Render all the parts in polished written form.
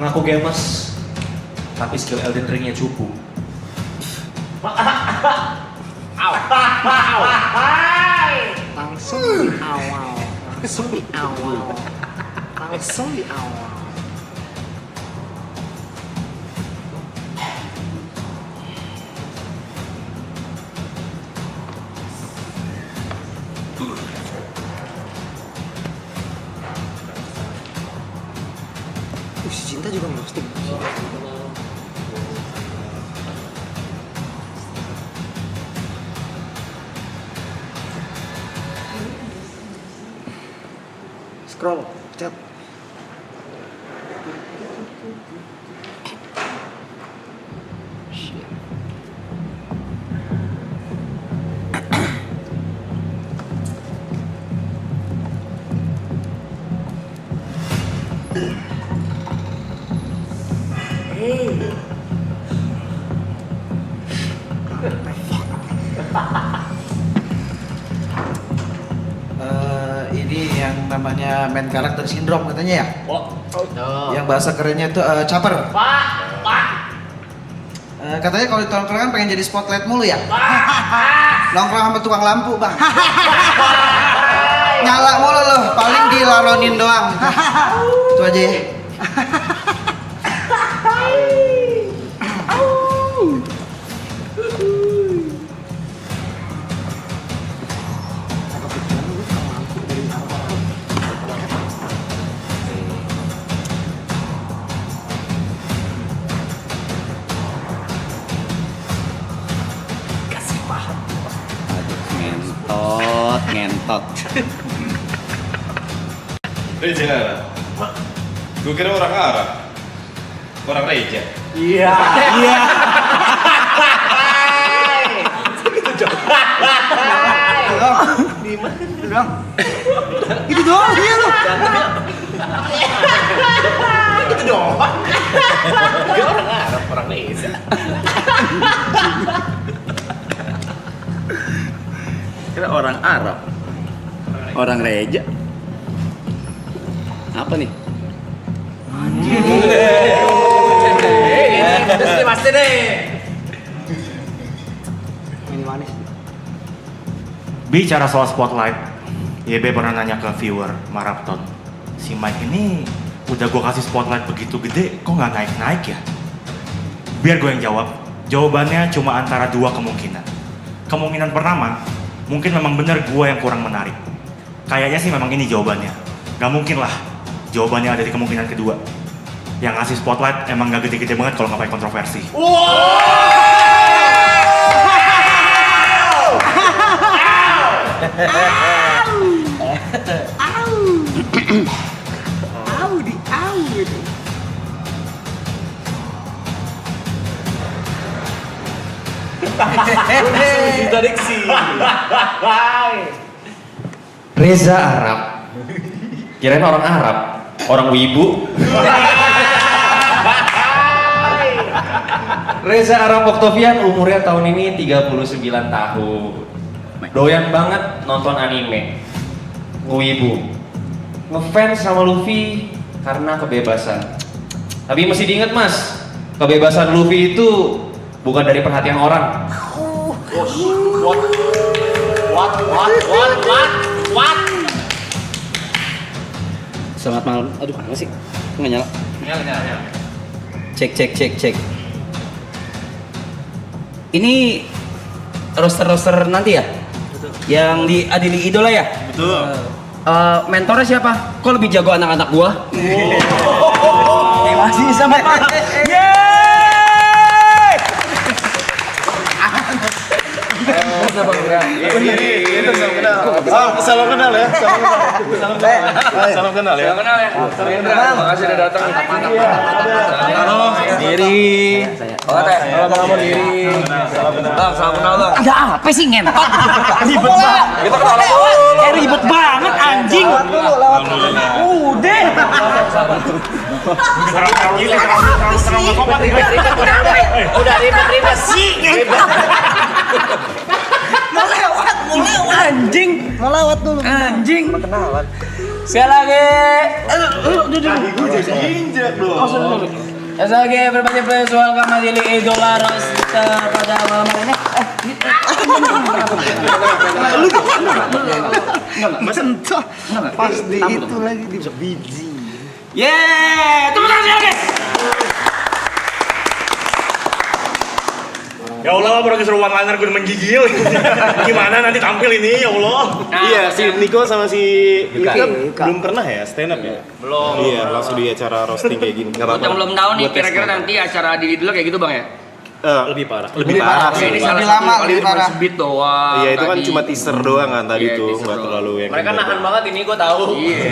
Mengaku gamers, tapi skill Elden Ring-nya cupu. Langsung di awal. Si Cinta juga ngerosting. Scroll, chat. Ini yang namanya main karakter syndrome katanya ya? Oh. Yang bahasa kerennya itu caper. Katanya kalau di tongkrongan pengen jadi spotlight mulu ya? Nongkrong sama tukang lampu bang. Nyala mulu loh, paling dilaronin doang. Itu aja ya. Ngentot. Reja Arab. Gue kira orang Arab. Orang Reja. Iya. Iya. Itu doang dia loh. Itu doang. Dia orang Arab, orang Indonesia. Kira orang Arab. Orang Reja. Apa nih? Ini pasti deh. Ini manis. Bicara soal spotlight, YB pernah nanya ke viewer Marathon, si Mike ini udah gue kasih spotlight begitu gede, kok nggak naik-naik ya? Biar gue yang jawab. Jawabannya cuma antara dua kemungkinan. Kemungkinan pertama, mungkin memang bener gue yang kurang menarik. Kayaknya sih memang ini jawabannya. Gak mungkin lah jawabannya ada di kemungkinan kedua. Yang ngasih spotlight emang gak gede-gede banget kalau nggak pakai kontroversi. Kontradiksi. Reza Arab. Kirain orang Arab, orang wibu. Reza Arab Octavian umurnya tahun ini 39 tahun. Doyan banget nonton anime. Wibu. Ngefans sama Luffy karena kebebasan. Tapi mesti diingat mas, kebebasan Luffy itu bukan dari perhatian orang. What? Selamat malam. Aduh, mana sih? Nggak nyala. Nyala. Cek. Ini roster nanti ya? Betul. Yang diadili idola ya? Betul. Mentornya siapa? Kok lebih jago anak-anak gua? Masih sama. Salam kenal ya. Salam kenal ya. Makasih udah datang. Halo. Diri. Halo, diri. Bang, salam kenal bang. Ada apa sih ngentot? Ribet banget. Kita kenalan dulu. Ribet banget anjing. Udah. Udah ribet sih. Mau lewat. Anjing. Mau lewat dulu. Anjing. Kenalan. Sekali lagi. Injak dong. Sekali lagi berbagai visual kami di Idola Roster pada malam hari ini. Sentuh. Pas di itu lagi di biji. Yeay, tepuk tangan sekali lagi. Ya Allah, baru keseruan liner gue menggigil. Gimana nanti tampil ini, ya Allah. Iya, si Niko sama si Ika Ika. belum pernah ya stand up ya? Belum. Iya, langsung di acara roasting kayak gini. Gak Buat yang belum tahu nih, kira-kira nanti acara di dulu kayak gitu bang ya? lebih parah. Lebih parah. Oke, ini Lebih salah lama, satu kali lebih parah. sebit doang. Iya, itu kan tadi. cuma teaser doang kan tadi Iya, tuh, teaser nggak doang. terlalu yang. Mereka nahan banget ini gue tahu. Iya.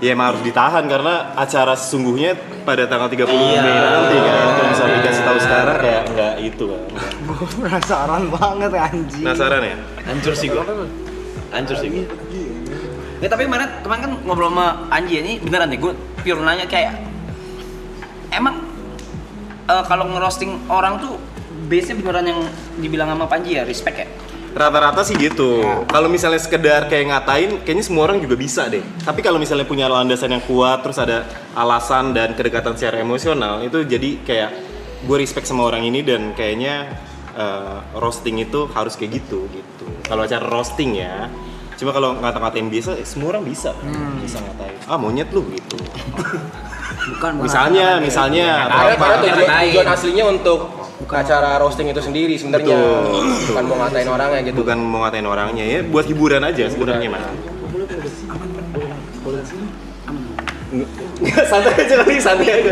Ya emang harus ditahan karena acara sesungguhnya pada tanggal 30 Mei nanti kan. Kalau misalnya dikasih tahu sekarang kayak nggak itu kan. Gue penasaran banget anjing. Penasaran ya? Hancur sih gua. Hancur sih gua. Ya tapi kemarin kan ngobrol sama Anji ini beneran deh, gue pure nanya kayak emang kalau ngerosting orang tuh base-nya beneran yang dibilang sama Panji ya, respect ya? Rata-rata sih gitu. Kalau misalnya sekedar kayak ngatain, kayaknya semua orang juga bisa deh. Tapi kalau misalnya punya landasan yang kuat, terus ada alasan dan kedekatan secara emosional, itu jadi kayak gue respect sama orang ini dan kayaknya roasting itu harus kayak gitu. Kalau acara roasting ya. Cuma kalau ngata-ngatain biasa, semua orang bisa ngatain. Ah monyet lu gitu. Bukan Misalnya atau Karena apa. tujuan aslinya untuk acara roasting itu sendiri sebenarnya. Betul. Bukan mau ngatain orangnya gitu. Bukan mau ngatain orangnya ya, buat hiburan aja sebenarnya mas. Santai aja kali, santai aja.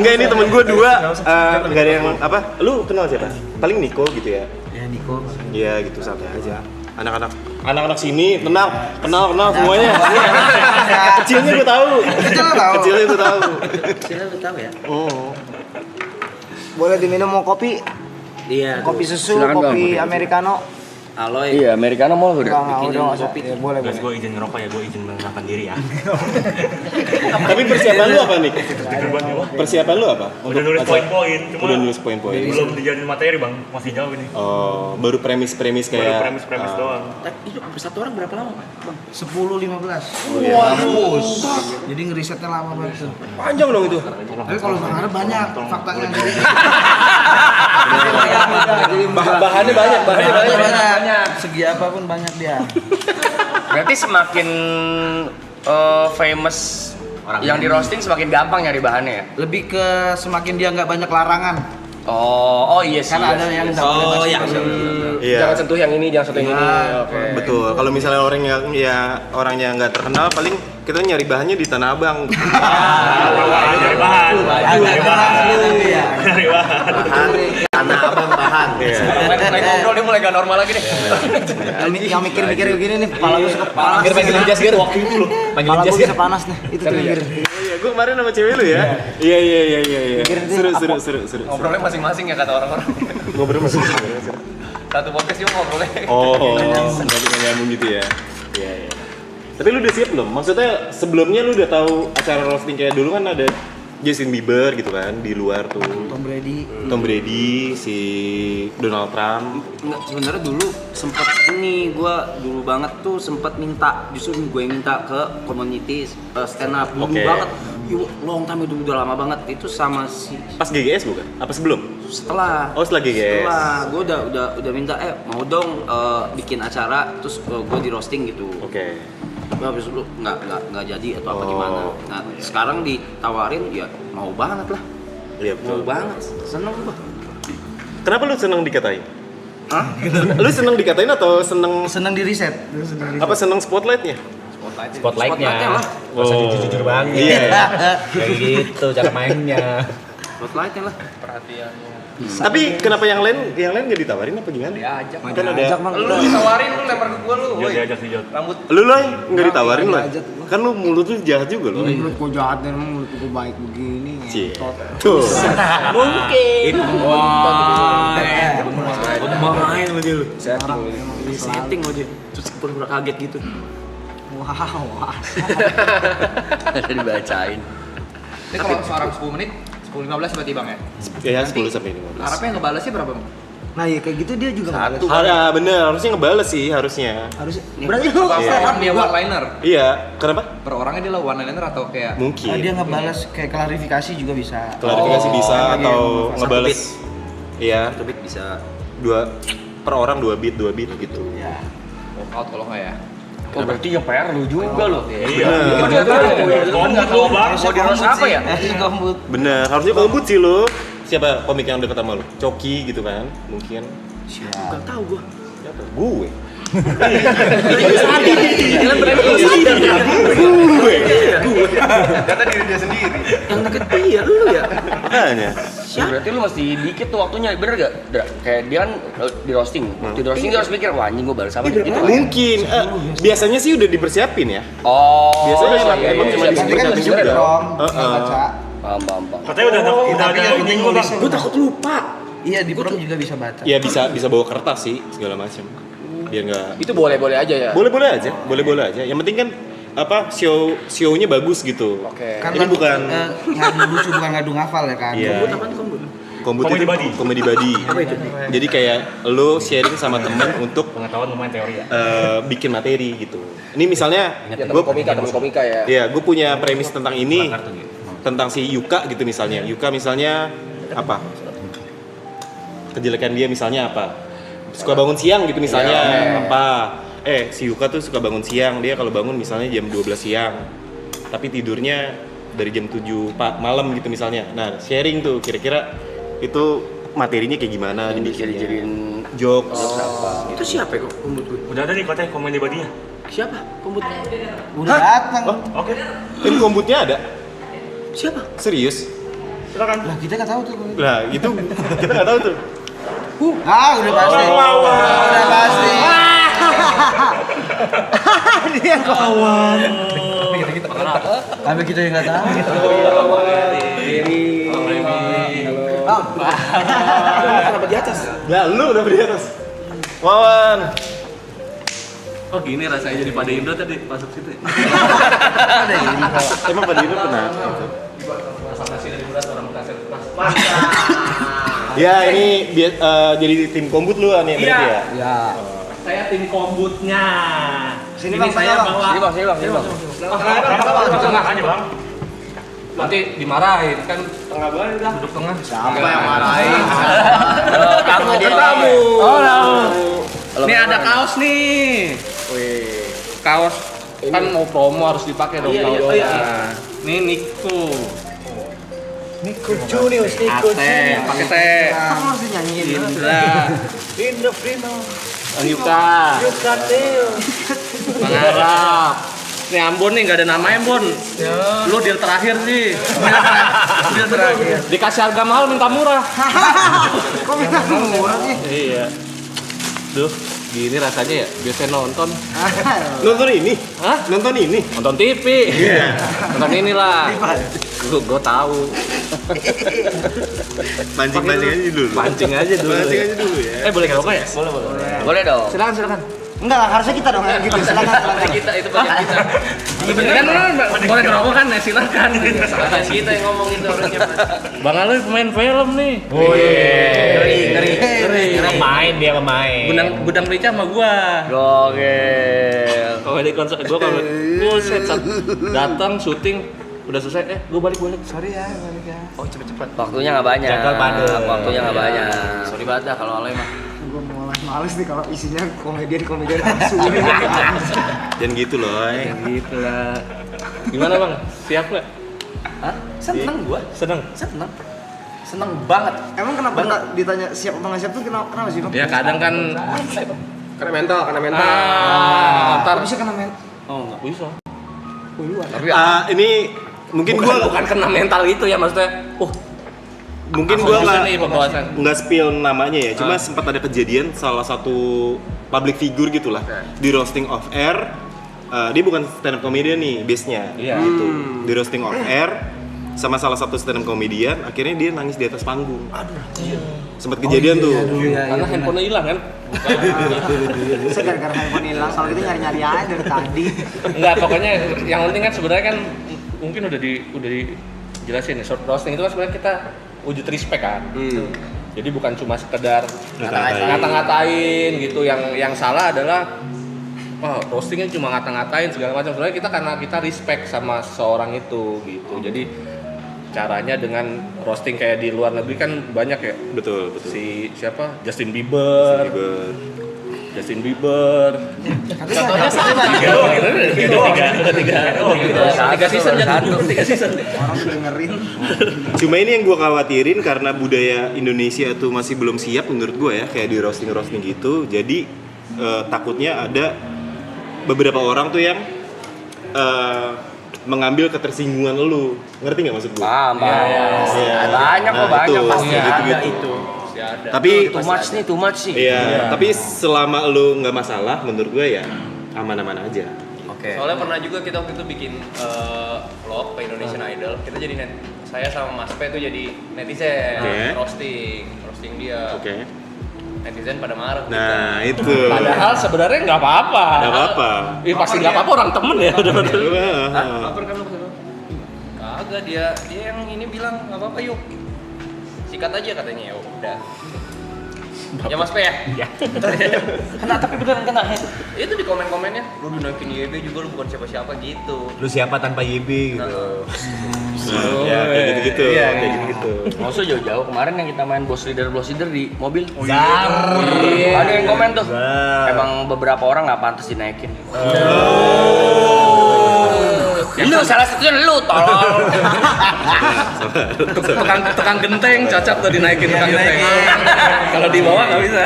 Enggak, ini temen gue dua, nggak ada yang apa? Lu kenal siapa? Paling Niko gitu ya? Ya Niko. Iya gitu, santai aja. Anak-anak sini kenal semuanya. Kecilnya gue tahu. Kecilnya gue tahu. Kira lu tahu ya? Oh. Boleh diminum mau kopi? Iya. Kopi susu, kopi americano. Aloy. Iya, americano mau Enggak, udah enggak usah. Ya, boleh, Guys, boleh. gue izin ngerokok ya, gue izin menenangkan diri ya. Tapi persiapan lu apa nih? Persiapan lu apa? Udah nulis poin-poin, cuma Udah nulis poin-poin. belum dijadiin materi bang, masih jauh ini. Oh, baru premis-premis Baru kayak premis-premis doang. Itu satu orang berapa lama bang? 10-15. Waduh. Jadi ngerisetnya lama banget tuh. Panjang dong itu. Tapi kalau Bang Ara banyak faktanya. Bahannya banyak. Segi apapun banyak dia. Berarti semakin famous yang di roasting semakin gampang nyari bahannya ya? Lebih ke semakin dia nggak banyak larangan. Oh iya sih. Karena ada yang nggak boleh Oh masuk. yang Iya. Jangan sentuh yang ini, jangan sentuh yang ini. Oke. Betul. Kalau misalnya orangnya nggak terkenal, paling kita nyari bahannya di Tanah Abang. Dari bahan. Tanah Abang bahan. Mulai ngobrol dia mulai gak normal lagi nih. Yang mikir-mikir begini nih, kepala gue suka panas. Panggil jas gitu waktu itu loh. Kepala gue bisa panas nih. Itu tuh mikir. Iya, gue kemarin sama cewek lu ya. Iya. Seru. Ngobrolnya masing-masing ya kata orang-orang. Ngobrol masih. Satu podcast juga ngobrolnya. Oh, nggak nyambung gitu ya. Iya. Tapi lu udah siap belum? Maksudnya sebelumnya lu udah tahu acara roasting kayak dulu kan ada Justin Bieber gitu kan di luar tuh. Tom Brady, si Donald Trump. Enggak, sebenarnya dulu sempet ini gua dulu banget tuh sempet minta, justru gue yang minta ke community stand up dulu Oke. banget. Long time itu udah lama banget itu sama si Pas GGS bukan? Apa sebelum? setelah Oh, setelah GGS. Setelah gue udah minta mau dong bikin acara terus gue di roasting gitu. Oke. Tapi habis itu nggak jadi atau apa Oh. gimana. Nah sekarang ditawarin ya mau banget lah. Iya Mau betul. banget, seneng gue. Kenapa lu seneng dikatain? Hah? Lu seneng dikatain atau seneng Senang di riset. apa seneng spotlightnya? Spotlightnya lah. Oh. jujur banget. Iya. Kayak gitu cara mainnya. Spotlightnya lah. Perhatiannya. Tapi kenapa yang lain nggak ditawarin apa gimana? Diajak. Kan ada. Lu ditawarin, lu lempar ke gua lu. Jod woi. diajak sih Jod. Rambut Lu nggak ditawarin loh. Kan lu mulut lu jahat juga loh. Mulut gue jahat dan mulut gue baik begini. Cie. Tuh. Mungkin. Wah. Main sama dia lu. Setting aja. Terus pura-pura kaget gitu. Wow. Ada dibacain. Ini kalau seorang 10 menit, 10-15 berarti bang ya? Ya 10 sampai 15. Harapnya ngebalasnya berapa bang? Nah ya kayak gitu dia juga ngebales. Bener, harusnya ngebales sih harusnya. Harusnya. Berarti lu Apa dia one liner? Iya, kenapa? Per orangnya dia lah one liner atau kayak Mungkin. Dia ngebales kayak klarifikasi juga bisa. Klarifikasi bisa atau ngebales. Iya, Satu beat bisa. per orang 2 beat gitu. Ya. walkout kalau nggak ya. Oh berarti yang PR lu juga lo. Bener. Mau di roast apa ya? Kombut. Bener, harusnya kombut sih lo. Siapa komik yang dekat sama lo? Coki gitu kan? Mungkin. Siap. Tahu gua. Siapa? Gue. Jalan berani Gue. Kata diri dia sendiri. yang deket dia lu ya. Makanya. Berarti lu masih dikit tuh waktunya, bener gak? Kayak dia kan di roasting. Di roasting dia harus mikir, wah anjing gua balas apa nih? Gitu. Mungkin. Biasanya sih udah dipersiapin ya. Oh. Biasanya iya, emang iya, cuma iya. Nanti kan Siapin bisa juga. dong. Heeh. Baca. Paham. Katanya udah ini gue bang. Gua takut lupa. Iya di prom juga bisa baca. Ya bisa bawa kertas sih segala macam. Biar nggak. Itu boleh-boleh aja ya. Boleh-boleh aja. Yang penting kan apa show-nya bagus gitu. Oke. Kan Ini bukan ngadu lucu bukan ngadu ngafal ya kan. Iya. Kombut Comedy itu buddy. comedy buddy. Jadi kayak lo sharing sama temen untuk Pengetahuan lumayan teori ya. bikin materi gitu. Ini misalnya Ya, gue teman komika ya. ya gue punya premis tentang ini, tentang si Yuka gitu misalnya. Yuka misalnya apa? Kejelekan dia misalnya apa? Suka bangun siang gitu misalnya apa? Si Yuka tuh suka bangun siang. Dia kalau bangun misalnya jam 12 siang. Tapi tidurnya dari jam 7 malam gitu misalnya. Nah, sharing tuh kira-kira itu materinya kayak gimana Dijadiin jokes. Itu siapa kok kumbut gue? Udah ada nih katanya komedi badinya. Siapa kumbut? Udah datang. Oke. Ini kombutnya ada? Siapa? Serius? Lah kita nggak tahu tuh. Nah, itu kita nggak tahu tuh. Udah pasti. Udah pasti. Dia kawan. Tapi kita yang nggak tahu. Kenapa di atas? Nah, lu udah di atas. Wawan. Oh gini rasanya jadi pada Indo tadi masuk situ. Emang pada itu pernah. Ya, ini jadi tim kombut lu nih berarti ya. Ya. Saya tim kombutnya. Sini Ini bang, saya bang. bawa. Sini bang. Di tengah aja bang. Nanti dimarahin kan tengah banget dah. Duduk tengah. Siapa yang marahin? Kamu Dia kamu. Ini ada kaos nih. Wih. Kaos kan mau promo harus dipakai dong. Iya, kaos. iya. Nah, Ini Nico. Nico Junior, Nico Teh, pakai teh. Kamu masih nyanyiin. Sudah. Frino. Bang Yuka. Bang Arab. Nih Ambon nih nggak ada namanya Ambon. Lu deal terakhir sih. Deal terakhir. Dikasih harga mahal minta murah. Kok minta murah sih? Iya. Duh, gini rasanya ya. Biasanya nonton. Nonton ini? Hah? Nonton ini? Nonton TV. Nonton inilah. Gue tahu. Pancing-pancing aja dulu. Pancing aja dulu. Pancing aja dulu ya. Boleh ngerokok ya? Boleh dong. Silakan. Enggak lah, harusnya kita dong yang gitu. Silakan. Kita itu bagian kita. Kan boleh ngerokok kan? Ya silakan. Salah kita yang ngomong itu harusnya. Bang Aloy pemain film nih. Ngeri. Pemain. Gudang rica sama gua. Gokil. Kalau di konser gua kalau buset datang syuting udah selesai gua balik. Sorry ya, balik ya. Oh cepet-cepet. Waktunya nggak banyak. Jadwal padat. Waktunya nggak banyak. Sorry banget dah kalau Aloy mah. Gue males nih kalau isinya komedian langsung. Dan gitu loh. Gitu lah. Gimana bang? Siap nggak? Hah? Seneng gua. Seneng. Seneng banget. Emang kenapa ditanya siap apa nggak siap tuh kenapa sih bang? Ya kadang kan. Kena mental. Ntar Bisa kena men. Oh nggak bisa. Tapi Ini mungkin gua bukan kena mental itu ya maksudnya. mungkin gua nih pembahasan. nggak spill namanya ya. Cuma sempat ada kejadian salah satu public figure gitulah di roasting off air. Dia bukan stand up comedian nih base-nya. Iya. Gitu. Di roasting off air sama salah satu stand up comedian, akhirnya dia nangis di atas panggung. Sempat kejadian tuh. Karena handphonenya hilang kan? Saya gara-gara handphone hilang, kalau gitu nyari-nyari aja dari tadi. Enggak, pokoknya yang penting kan sebenarnya kan mungkin udah dijelasin ya. Short roasting itu kan sebenarnya kita wujud respect kan. Jadi bukan cuma sekedar Ngata-ngatain. ngata-ngatain gitu. Yang salah adalah roastingnya cuma ngata-ngatain segala macam. Sebenarnya kita karena kita respect sama seseorang itu gitu. Jadi caranya dengan roasting kayak di luar negeri kan banyak ya. Betul. Si siapa? Justin Bieber. Contohnya tiga season Orang dengerin. Cuma ini yang gue khawatirin karena budaya Indonesia tuh masih belum siap menurut gue ya, kayak di roasting gitu. Jadi takutnya ada beberapa orang tuh yang mengambil ketersinggungan lu, ngerti nggak maksud gue? Paham. Iya. Banyak kok, banyak itu, pasti gitu, ada gitu. itu. Tapi Too much sih. iya, tapi selama lu nggak masalah, menurut gue ya aman-aman aja. Oke. Soalnya pernah juga kita waktu itu bikin vlog ke Indonesian Idol. Kita jadi saya sama Mas P tuh jadi netizen, Oke. roasting dia. Oke. Netizen pada marah. Nah itu. Padahal sebenarnya nggak apa-apa. Nggak apa-apa. Pasti nggak apa-apa, orang temen ya. Baper kan lu? Kagak, dia yang ini bilang nggak apa-apa yuk. Sikat aja katanya, ya udah. Ya Mas P ya? Ya. Kena, tapi beneran kena. Itu di komen-komennya, lu dinaikin YB juga, lu bukan siapa-siapa gitu. Lu siapa tanpa YB gitu. Ya kayak gitu-gitu. Iya, Kayak gitu-gitu. Nggak usah jauh-jauh, kemarin yang kita main boss leader di mobil. Iya. Ada yang komen tuh. Zar. Emang beberapa orang nggak pantas dinaikin. Lu salah satunya lu, tolong. Tukang genteng cocok tuh dinaikin tukang genteng. Kalau di bawah nggak bisa.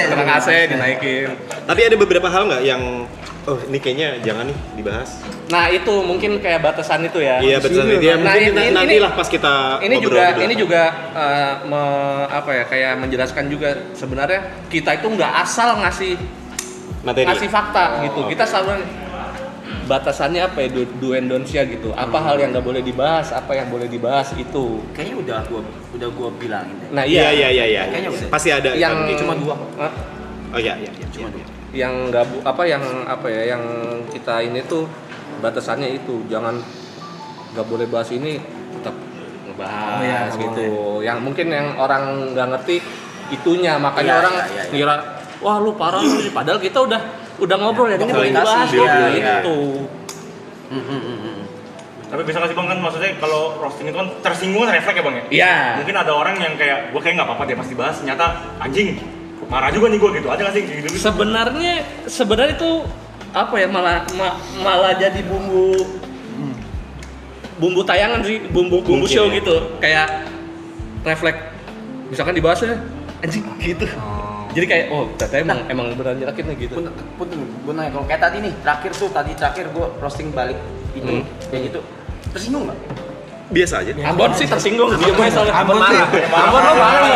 Tukang AC dinaikin. Tapi ada beberapa hal nggak yang ini kayaknya jangan nih dibahas. Nah itu mungkin kayak batasan itu ya. Iya betul. Ya, Nah, mungkin nantilah pas kita ini ngobrol juga di belakang. ini juga apa ya, kayak menjelaskan juga sebenarnya kita itu nggak asal ngasih fakta gitu. Kita selalu batasannya apa ya, do and don't-nya gitu. Apa hal yang nggak boleh dibahas, apa yang boleh dibahas itu. Kayaknya udah gua bilangin deh. Nah Iya. Kayaknya udah. Pasti ada. Yang kan? cuma dua. Oh iya. Cuma dua. Yang nggak yang kita ini tuh batasannya itu, jangan nggak boleh bahas ini, tetap ngebahas gitu. Yang mungkin yang orang nggak ngerti itunya, makanya Iya, orang iya. ngira wah lu parah lu, padahal kita udah ngobrol ya, ini boleh dibahas gitu. Tapi bisa kasih bang kan, maksudnya kalau roasting itu kan tersinggung kan refleks ya bang ya? Iya. Mungkin ada orang yang kayak, gue kayak nggak apa-apa dia pasti bahas, ternyata anjing marah juga nih gue gitu, ada nggak sih gitu? Sebenarnya itu apa ya, malah jadi bumbu tayangan sih, bumbu show gitu, kayak refleks. Misalkan dibahasnya anjing gitu. Jadi kayak ternyata emang beneran nyerakin gitu. Punten, gue nanya kalau kayak tadi nih, terakhir gue roasting balik ini kayak gitu. Tersinggung nggak? Biasa aja. Ambon sih tersinggung, dia main soalnya. Ambon marah. Ambon lo marah.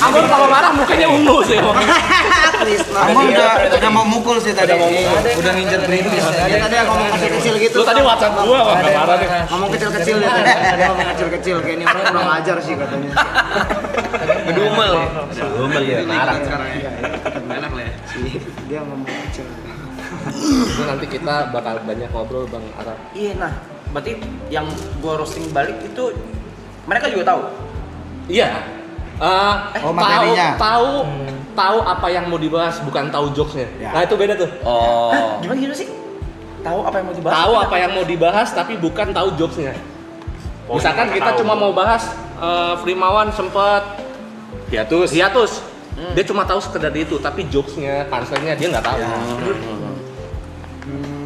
Ambon kalau marah mukanya ungu sih. Kamu udah mau mukul sih tadi. Udah ngincer greenpeace. Dia tadi ngomong kecil-kecil gitu. Lu tadi WhatsApp gua kok enggak marah deh. Ngomong kecil-kecil dia tadi. Tadi ngomong kecil-kecil kayak ini orang kurang ajar sih katanya. Ngedumel. Ngomel ya, marah. Sekarang ya. Enak lah ya. Dia ngomong kecil. Itu nanti kita bakal banyak ngobrol Bang Ara. Iya, nah berarti yang gue roasting balik itu mereka juga tahu. Iya. materinya. Tahu apa yang mau dibahas, bukan tahu jokesnya. Nah itu beda tuh. Oh. Gimana sih? Tahu apa yang mau dibahas? Tahu apa yang mau dibahas tapi bukan tahu jokesnya. Misalkan kita cuma mau bahas Frimawan sempat Hiatus. Dia cuma tahu sekedar itu, tapi jokesnya, punchline-nya dia nggak tahu.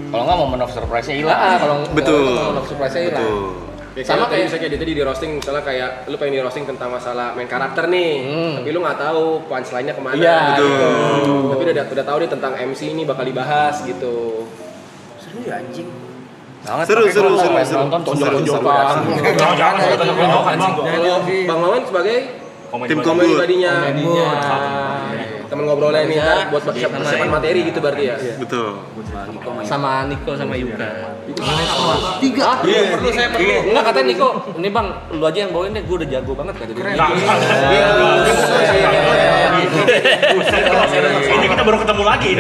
Kalau nggak momen of surprise-nya hilang. Kalau Betul. kalau surprise-nya hilang. Betul. Ya, Sama kayak misalnya dia tadi di roasting, misalnya kayak lu pengen di roasting tentang masalah main karakter nih, tapi lu nggak tahu punchline-nya kemana. Iya, betul. Tapi udah tahu nih tentang MC ini bakal dibahas gitu. Seru ya anjing. Seru. Nonton tonjok-tonjokan. Kalau Bang Lawan sebagai Tim komedi Kombut. pribadinya. temen ngobrolnya ini Bisa. kan buat persiapan materi gitu berarti ya. Betul. Sama Niko sama Yuka. Tiga. Perlu saya perlu. Enggak katanya Niko, ini Bang, lu aja yang bawain deh, gue udah jago banget kata dia. Ini kita baru ketemu lagi.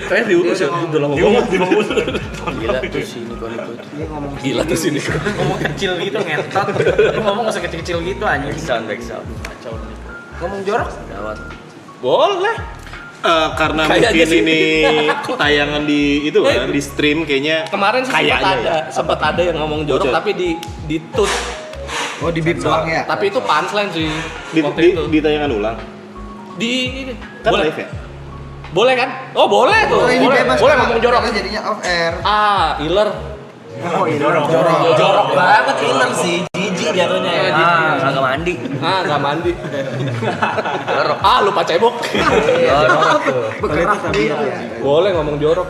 Saya diurus ya, udah lama banget. Gila tuh si Niko itu. Gila tuh sini. Ngomong kecil gitu ngentot. Lu ngomong nggak usah kecil-kecil gitu anjing. Backsound. Kacau nih. Ngomong jorok. Gawat. Boleh. Karena Kayaknya mungkin sih. ini tayangan di itu kan di stream kayaknya Kemarin sih sempat ada yang ngomong jorok tapi di tut. Oh di bip doang ya? Tapi itu punchline sih. di, waktu di, itu. di tayangan ulang Di ini. kan Boleh. live ya. Boleh kan? Oh, boleh tuh. Boleh ini bebas. Boleh Kak. ngomong jorok. Karena jadinya off air. Iler. Oh iya. Jorok banget Iler sih. Jijik jatuhnya ya. Kagak mandi. Enggak mandi. Lupa cebok. Bekerah tapi ya. Boleh ngomong jorok.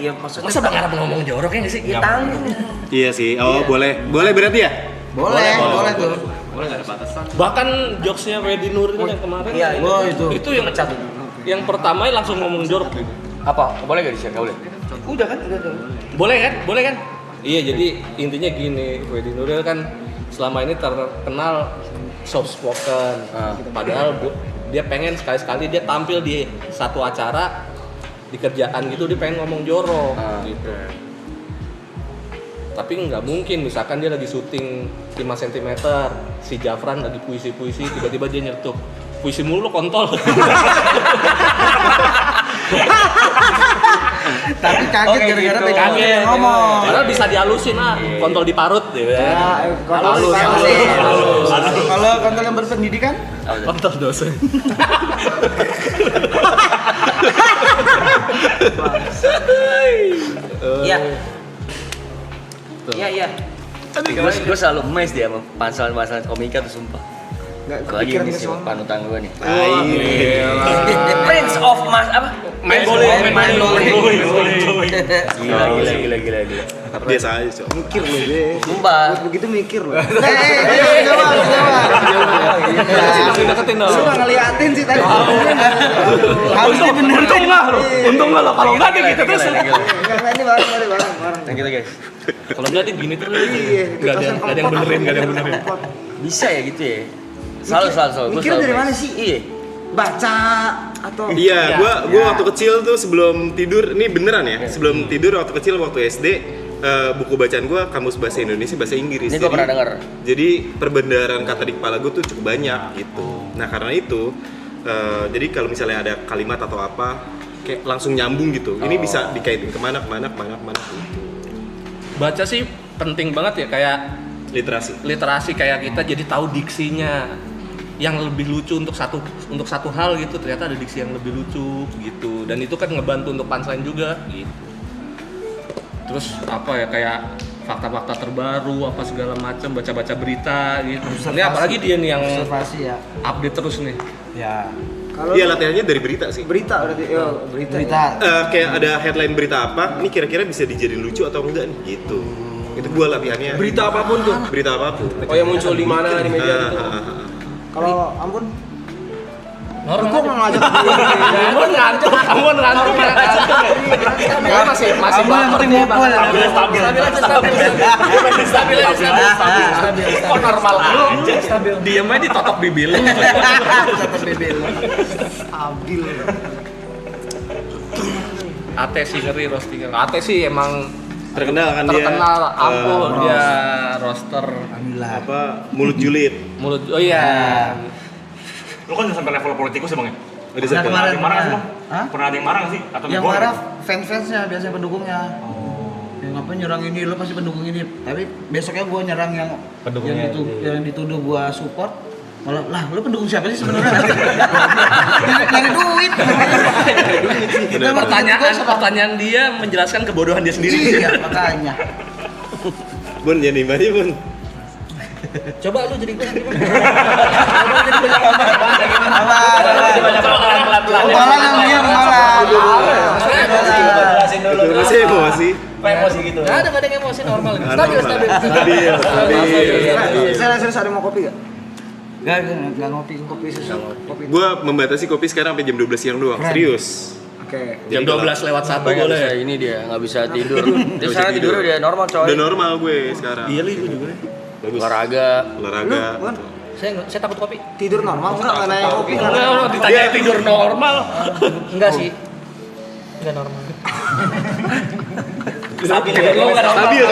Iya maksudnya. Masa Bang Arab ngomong jorok ya nggak sih? Ya tanggung. Iya sih. Oh boleh berarti ya. Boleh tuh. Bahkan jokesnya Wedi Nur itu yang kemarin. Iya, itu yang yang pertama langsung ngomong jorok. Apa? Boleh gak di-share? Gak boleh? Udah kan? Boleh kan? Iya, jadi intinya gini, Wedi Nuril kan selama ini terkenal soft spoken. Padahal dia pengen sekali-sekali dia tampil di satu acara di kerjaan gitu, dia pengen ngomong jorok gitu. Tapi nggak mungkin, misalkan dia lagi syuting 5 cm, si Jafran lagi puisi-puisi, tiba-tiba dia nyetuk puisi mulu kontol. Tapi kaget gara-gara gitu. pegang Kaget. ngomong. Padahal bisa dihalusin kontol diparut gitu ya. Halus. Kalau kontrol yang berpendidikan? Kontol dosen. Iya. Iya. Gue selalu amazed dia sama panselan-panselan komika tuh sumpah. Gue lagi ini sih panutan gue nih. Prince of Mas apa? Main bowling. Gila. Biasa aja cok. Mikir lu deh. Sumpah. Begitu mikir lu. Jawab. Deketin dong. Lu nggak ngeliatin sih tadi. Harus dibenerin. Untung nggak lo, kalau nggak kayak gitu terus. Enggak ini bareng. Thank you guys. Kalau nggak dia gini terus. Iya. Nggak ada yang benerin. Bisa ya gitu ya? Selalu. Mikir dari mana sih? Iya. Baca atau Iya, gua waktu kecil tuh sebelum tidur, ini beneran ya. Sebelum tidur waktu kecil waktu SD, buku bacaan gua kamus bahasa Indonesia, bahasa Inggris. Ini gua pernah dengar. Jadi perbendaharaan kata di kepala gua tuh cukup banyak gitu. Nah karena itu, jadi kalau misalnya ada kalimat atau apa, kayak langsung nyambung gitu. Ini bisa dikaitin kemana gitu. Baca sih penting banget ya, kayak Literasi kayak kita jadi tahu diksinya yang lebih lucu untuk satu hal gitu, ternyata ada diksi yang lebih lucu gitu, dan itu kan ngebantu untuk punchline juga gitu. Terus apa ya, kayak fakta-fakta terbaru apa segala macam, baca berita gitu. Ini apalagi dia nih yang Observasi ya. update terus nih. Ya. kalau Iya latihannya dari berita sih. berita berarti berita. Kayak ada headline berita apa, ini kira-kira bisa dijadiin lucu atau enggak nih gitu. Itu gua latihannya. Berita apapun tuh. Berita apapun. Oh yang muncul di mana di media itu. Kalau ampun Normal. gua nggak ngajak Ampun ngantuk. Dia masih stabil. Kok normal lu? Diam aja ditotok bibir lu. stabil. Ate sih ngeri roasting. Ate sih emang Terkenal kan terkenal, dia. ampun dia roaster Apa mulut julid. mulut. Oh iya. Lu kan udah sampai level politikus ya bang ya? Udah sampai. Pernah ada yang marah nggak sih bang? Hah? Pernah ada yang marah nggak sih? Atau Yang negor marah gitu? fans-fansnya, biasanya pendukungnya. Yang ngapain nyerang ini, lo pasti pendukung ini. Tapi besoknya gue nyerang yang dituduh gue support. Malah, lah lu pendukung siapa sih sebenarnya? Nyari duit. Kita Pertanyaan dia menjelaskan kebodohan dia sendiri. Iya, makanya. Bun jadi mana Bun? Coba lu jadi gue nanti. Malah yang dia malah. Itu emosi. Emosi gitu. Nggak ada yang emosi normal. Stabil. Serius ada mau kopi gak? Enggak ngopi susu. Kopi. Gue membatasi kopi sekarang sampai jam 12 siang doang, serius. Oke. Jam 12 lewat 1 boleh. Ini dia nggak bisa tidur. Dia sekarang tidur udah normal coy. Udah normal gue sekarang. Iya, gue juga. Bagus. Olahraga. Saya takut kopi. Tidur normal enggak nanya kopi kan? Enggak, ditanya tidur normal. Enggak sih. Enggak normal. Stabil.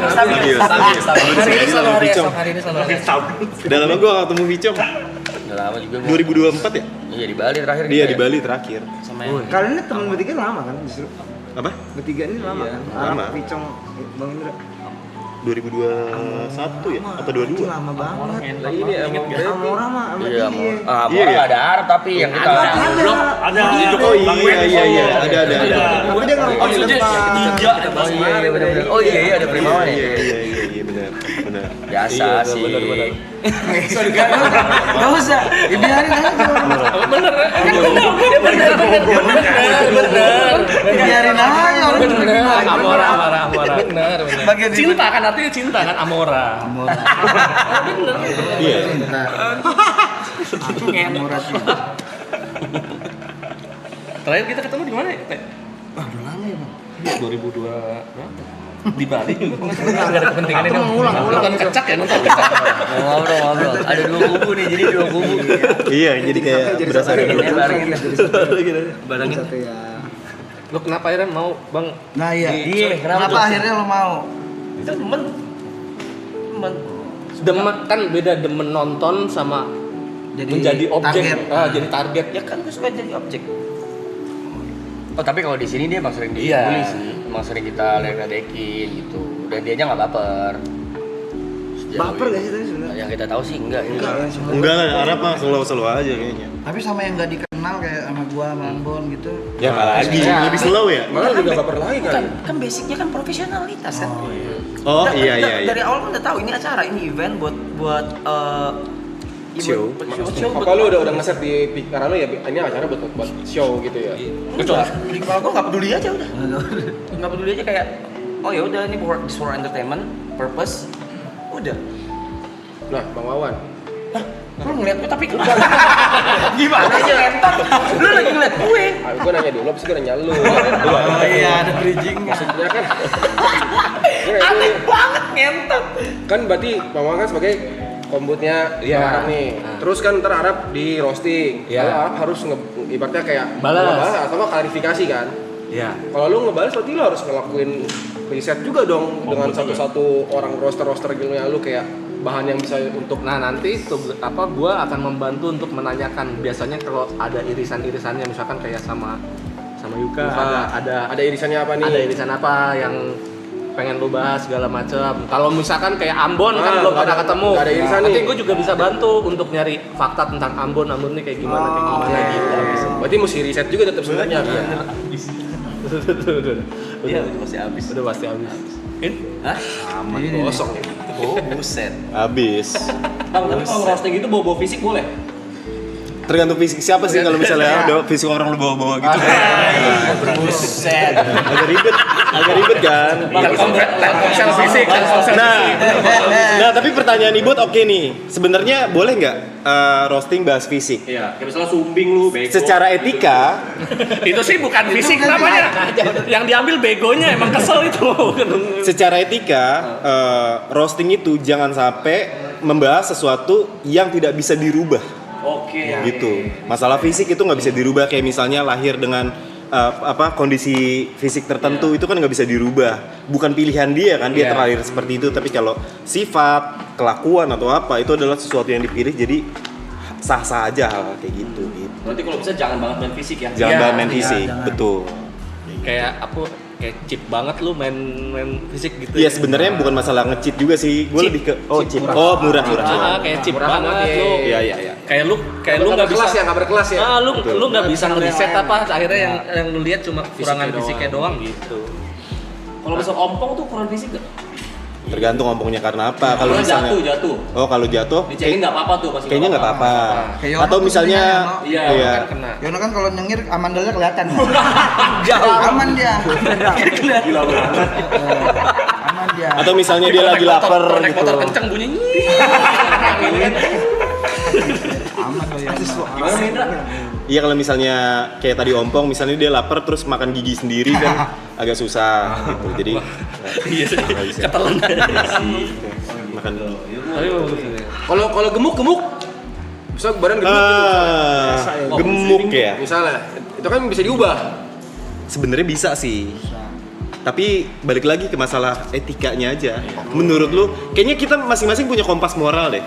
Stabil. Hari ini selalu hari esok, hari ini selalu hari esok. Udah lama gue gak ketemu Vicom. Udah lama juga. 2024 ya? Iya di Bali terakhir. Dia di Bali terakhir. Sama yang Kalian ini teman bertiga lama kan justru? Apa? Bertiga ini lama kan? lama. Picong, Bang Indra. 2021 ya? Apa 22? Lama banget. Ini emang Amora mah sama Iya, dia. Amora Iya, nggak ada Arab tapi yang kita Oh iya, ada. Tapi dia ngerokok di depan. Oh iya ada Primawan ya. Iya benar. Biasa sih. Enggak usah. Biarin aja. Bener, kan bener. Biarin aja orang Bener, Amora. Bener. Bagian di- Cinta kan artinya cinta kan Amora. Bener. Iya. Murah sih. Terakhir kita ketemu di mana ya? Wah, udah lama ya, Bang. 2002 berapa? Di Bali. Enggak ada kepentingan ini. Nonton kecak ya, nonton kecak. Ngobrol. Ada dua kubu nih, jadi dua kubu. Iya, jadi kayak berasa Barengin. Barangin. Satu ya. Lu kenapa akhirnya mau, Bang? Nah iya. Iya, Kenapa akhirnya lo mau? Itu demen. Demen kan beda demen nonton sama menjadi objek. target. Jadi target. Ya kan gue suka jadi objek. Oh tapi kalau di sini dia emang sering Iya. dibully sih, emang sering kita ledekin gitu, dan dia nya nggak baper. Sejauh Baper ini. gak sih tadi sebenarnya? Yang kita tahu sih enggak. Enggak lah, Arab mah slow aja kayaknya. Tapi sama yang nggak dikenal kayak sama gua, sama Ambon gitu. Ya lagi, lebih slow ya? malah juga baper lagi kan. Kan basicnya kan profesionalitas kan. Oh iya. Dari awal kan udah tahu ini acara, ini event buat Show. Apa lu udah ngeset di pikiran lu ya ini acara buat show gitu ya? Di kepala gue nggak peduli aja udah. Nggak peduli aja kayak oh ya udah ini for entertainment purpose udah. Nah, Bang Wawan. Lu ngeliat gue tapi gimana aja lentot? Lu lagi ngeliat gue. Gue nanya dulu, abis gue nanya lu. Oh iya, ada bridging. Maksudnya kan Aneh banget ngentot. kan berarti Bang Wawan kan sebagai kombutnya Arab nih. Terus kan ntar Arab di roasting. Iya. Kalau Arab harus ibaratnya kayak Balas. ngebalas atau nggak klarifikasi kan. Iya. Kalau lu ngebalas berarti lu harus ngelakuin riset juga dong dengan satu-satu orang roster gilnya lu kayak bahan yang bisa untuk Nah nanti gua akan membantu untuk menanyakan biasanya kalau ada irisan-irisannya misalkan kayak sama Yuka ada irisannya apa nih? ada irisan apa yang pengen lu bahas segala macam. Kalau misalkan kayak Ambon kan belum pernah ketemu. nggak ada irisan Nanti nih. gue juga bisa bantu untuk nyari fakta tentang Ambon nih kayak gimana gitu. Berarti mesti riset juga tetap sebenarnya. Iya udah pasti habis. Udah pasti habis. Hah? Kosong nih. Oh buset. Habis. Bang tapi kalau roasting itu bawa fisik boleh? Tergantung fisik siapa sih kalau misalnya ada fisik orang lu bawa-bawa gitu. Buset. Agak ribet kan. Telkomsel fisik. Nah, tapi pertanyaan Ibut oke nih. Sebenarnya boleh nggak roasting bahas fisik? Iya, kayak misalnya sumbing lu, bego. Secara etika, Itu sih bukan fisik namanya. Yang diambil begonya emang kesel itu. secara etika roasting itu jangan sampai membahas sesuatu yang tidak bisa dirubah. Oke. Gitu. Masalah fisik itu nggak bisa dirubah, kayak misalnya lahir dengan kondisi fisik tertentu itu kan nggak bisa dirubah. Bukan pilihan dia kan, dia terlahir seperti itu. Tapi kalau sifat, kelakuan atau apa itu adalah sesuatu yang dipilih, jadi sah-sah aja hal kayak gitu. Berarti kalau bisa jangan banget main fisik ya. Jangan Iya, bahas main fisik, betul. Kayak kayak cheap banget lu main fisik gitu. Iya sebenarnya bukan masalah nge-cheat juga sih. Gue lebih ke cheap. Murah. Kayak cheap banget lu. Iya. Kayak lu nggak bisa nggak berkelas ya. lu nggak bisa ngeriset apa akhirnya yang lu lihat cuma kurangan fisiknya doang gitu. Kalau misal ompong tuh kurang fisik gak? Tergantung ompongnya karena apa. Kalau misalnya jatuh. Oh, kalau jatuh Dicengin nggak apa-apa tuh pasti. kayaknya nggak apa-apa. Kayak Atau Yono misalnya tuh Iya, iya. kan kena. Yono kan kalau nyengir amandalnya kelihatan. Jauh aman dia. Gila banget. Aman dia. Atau misalnya dia lagi lapar Naik gitu. motor kenceng bunyi. Aman loh ya. Gimana Indra? Iya, kalau misalnya kayak tadi ompong, misalnya dia lapar terus makan gigi sendiri kan agak susah gitu. Jadi Iya, nggak bisa. ketelan. Makan dulu. Tapi bagus ini. Kalau gemuk, bisa badan gemuk gitu. Gemuk ya. Misalnya, itu kan bisa diubah. Sebenarnya bisa sih. Tapi balik lagi ke masalah etikanya aja. Menurut lu, kayaknya kita masing-masing punya kompas moral deh.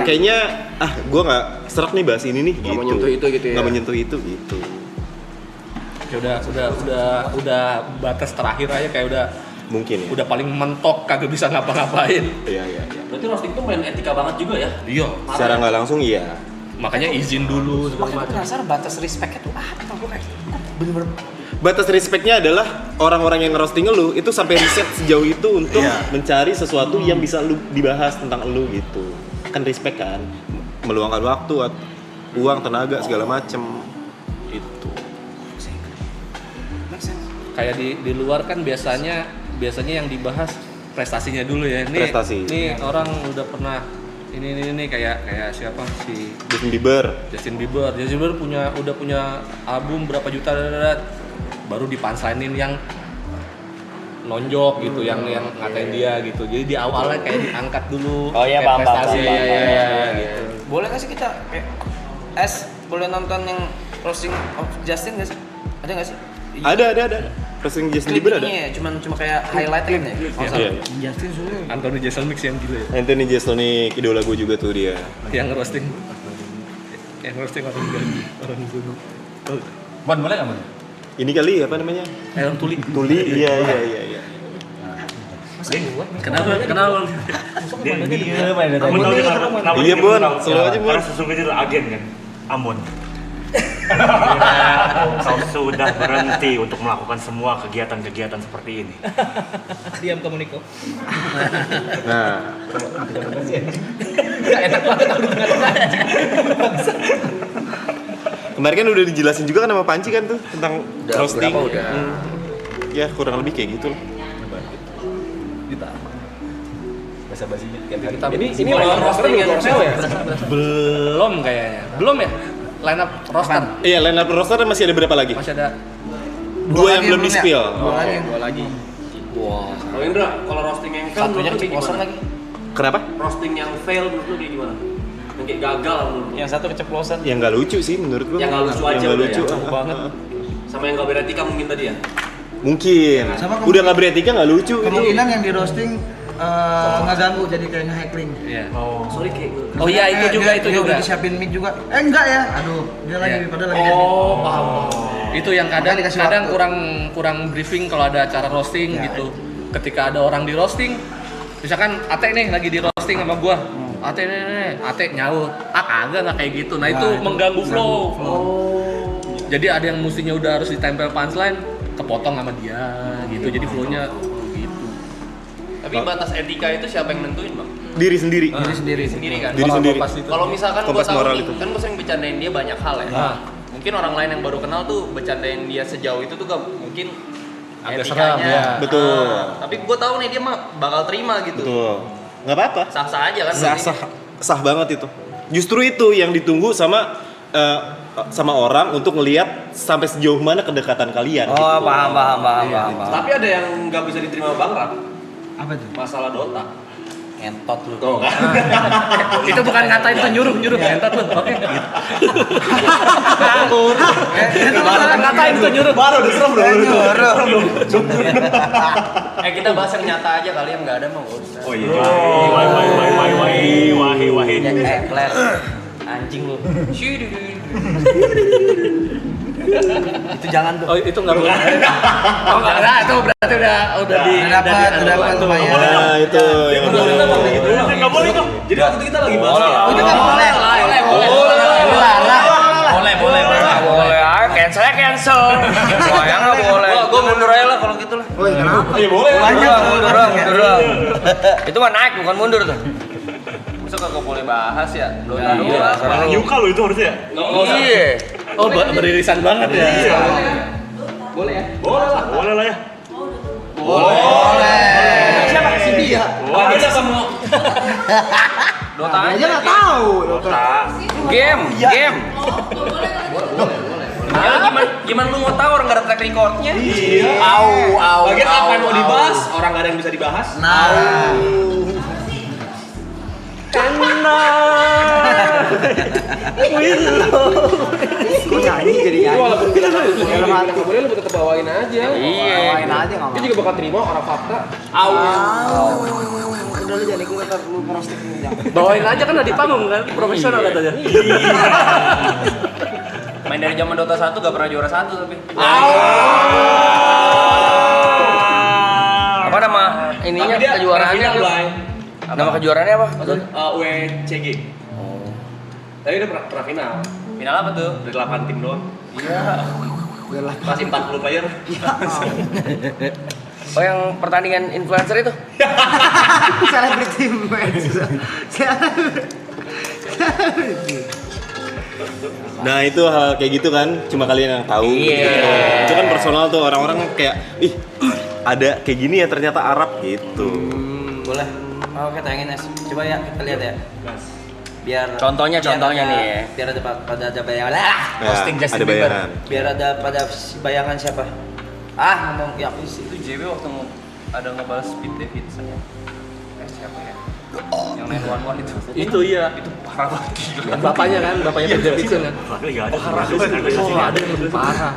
Kayaknya gua nggak serak nih bahas ini nih. Nggak gitu. menyentuh itu gitu ya. Nggak menyentuh itu gitu. Ya udah batas terakhir aja kayak Mungkin ya. udah paling mentok kagak bisa ngapa-ngapain. Iya. Berarti roasting tuh main etika banget juga ya? Iya. Secara nggak langsung iya. Makanya izin dulu segala Makanya macam. penasaran batas respect-nya tuh apa? Gue kayak bener-bener Batas respectnya adalah orang-orang yang ngerosting lu itu sampai riset sejauh itu untuk mencari sesuatu yang bisa lu dibahas tentang lu gitu. Kan respect kan, meluangkan waktu, uang, tenaga segala macem itu. Kayak di luar kan biasanya yang dibahas prestasinya dulu ya. Prestasi. Nih orang udah pernah ini kayak siapa si Justin Bieber. Justin Bieber udah punya album berapa juta baru dipanslainin yang nonjok gitu, yang ngatain dia gitu. Jadi di awalnya kayak diangkat dulu. Oh iya, kayak paham, prestasi paham, ya, gitu. boleh nggak sih kita boleh nonton yang roasting of Justin nggak sih? Ada nggak sih? Ada. Roasting Justin Bieber ada. Clipnya ya, cuma kayak highlight kan ya? Iya. Justin sulit. Anthony Jeselnik yang gila ya. Anthony Jeselnik, idola gue juga tuh dia. Yang roasting orang gaji, orang gunung. Bon, boleh nggak, Bon? Ini kali apa namanya? Ayam tuli. Tuli, iya. Kenapa? Amun tahu kenapa Iya, dia Bon. tahu? Selalu aja, Bon. Karena sesungguhnya itu agen kan. Amun. Kau sudah berhenti untuk melakukan semua kegiatan-kegiatan seperti ini. Diam komuniko. Nah, Enak banget aku dengar. kemarin kan udah dijelasin juga kan sama Panci kan tuh tentang roasting. Udah. Ya, kurang lebih kayak gitu lah. Basa-basinya. Ini lawan roster belum sale ya? Belum kayaknya. Belum ya? Line up roster. Iya, line up roster masih ada berapa lagi? Masih ada Dua yang belum di ya? spill. Dua lagi. Kalau Indra, kalau roasting yang fail Satunya menurut lu keceplosan gimana? lagi. Kenapa? Roasting yang fail menurut lu kayak gimana? Yang kayak gagal menurut lu? Yang satu keceplosan. Yang nggak lucu sih menurut gua. Yang nggak lucu aja Yang nggak udah lucu. ya, banget. Sama yang gak beretika mungkin tadi ya? Mungkin. Sama Udah nggak beretika nggak lucu gitu. Kemungkinan yang di roasting ngeganggu jadi kayak nge-hackling. Iya. Sorry kayak gue. Oh iya, itu juga. Dia udah disiapin mic juga. Enggak ya. Aduh, dia lagi Iya. padahal lagi Oh, paham. Itu yang kadang Dikasih kadang waktu. kurang briefing kalau ada acara roasting Ya, gitu. Ketika ada orang di roasting, misalkan Ate nih lagi di roasting sama gua. Ate nih, Ate nyaut. Kagak nggak kayak gitu. Nah, itu mengganggu flow. Jadi ada yang mestinya udah harus ditempel punchline, kepotong sama dia gitu. Jadi flow-nya gitu. Tapi batas etika itu siapa yang nentuin, Bang? Diri sendiri. Diri sendiri kan. Diri sendiri. Kalau misalkan gua Kompas tahu moral nih, itu. kan gua sering bercandain dia banyak hal ya. Mungkin orang lain yang baru kenal tuh bercandain dia sejauh itu tuh gak mungkin Agak etikanya. seram, ya. Betul. Tapi gua tahu nih dia mah bakal terima gitu. Betul. Nggak apa-apa. Sah-sah aja kan. Sah banget itu. Justru itu yang ditunggu sama orang untuk ngelihat sampai sejauh mana kedekatan kalian. Oh, gitu. paham. Tapi ada yang nggak bisa diterima Bang Rat. Apa tuh? Masalah Dota. Ngentot lu. Tuh kan. Itu bukan ngatain, itu nyuruh entar lu. Oke. Itu bukan ngatain, itu nyuruh. Baru udah serem Kita bahas yang nyata aja kali yang nggak ada mah nggak usah. Oh iya. Wahi. Flair. Anjing lu. Itu jangan tuh. Oh, itu enggak boleh. Oh, enggak ada. Itu berarti udah Udah dapat lumayan. Nah, itu yang Nggak boleh dong. Jadi waktu itu kita lagi bahas. Oh, itu kan boleh. Boleh. Boleh. Cancel. Soalnya nggak boleh. Gua mau mundur aja lah kalau gitu lah. Woi, kenapa? Iya boleh. Mundur doang. Itu mah naik bukan mundur tuh. Masa kagak boleh bahas ya? Belum Iya. tahu. Yuka lo itu harusnya. Iya. Oh, beririsan banget ya. Boleh ya? Boleh lah ya. Siapa si dia? Ada kamu. Dota Aja nggak tahu. Game. Gimana lu mau tahu orang nggak ada track recordnya? Bagian apa yang mau dibahas? Orang nggak ada yang bisa dibahas. Kok nyanyi jadi Itu nyanyi? walaupun kita nggak boleh, lu tetap bawain aja. Bawain aja nggak Dia apa-apa. juga bakal terima orang fakta. Udah lu jangan ikut ntar lu merosting jangan. Bawain aja kan di panggung kan, profesional katanya. main dari zaman Dota 1 gak pernah juara 1 tapi. Apa nama ininya kejuaraannya? Nama kejuaraannya apa? WCG. Tapi udah pernah final. Final apa tuh? Dari 8 tim doang. Udah lah. Masih 40 player. Oh yang pertandingan influencer itu? Celebrity match. Nah itu hal kayak gitu kan, cuma kalian yang tahu. Iya. Itu kan personal tuh, orang-orang kayak, ih ada kayak gini ya ternyata Arab gitu. Boleh. Oke, tayangin Es. Coba ya kita lihat ya. Biar Contohnya nih ya. Biar ada bayangan. Ya, ada bayangan. Biar ada pada bayangan siapa? Ngomong ya aku sih. Itu JW waktu ada ngebahas Pete Davidson ya. Siapa ya? Yang 911 itu. Itu iya. Itu parah banget. Kan bapaknya Pete Davidson kan. Oh, Ada yang lebih parah.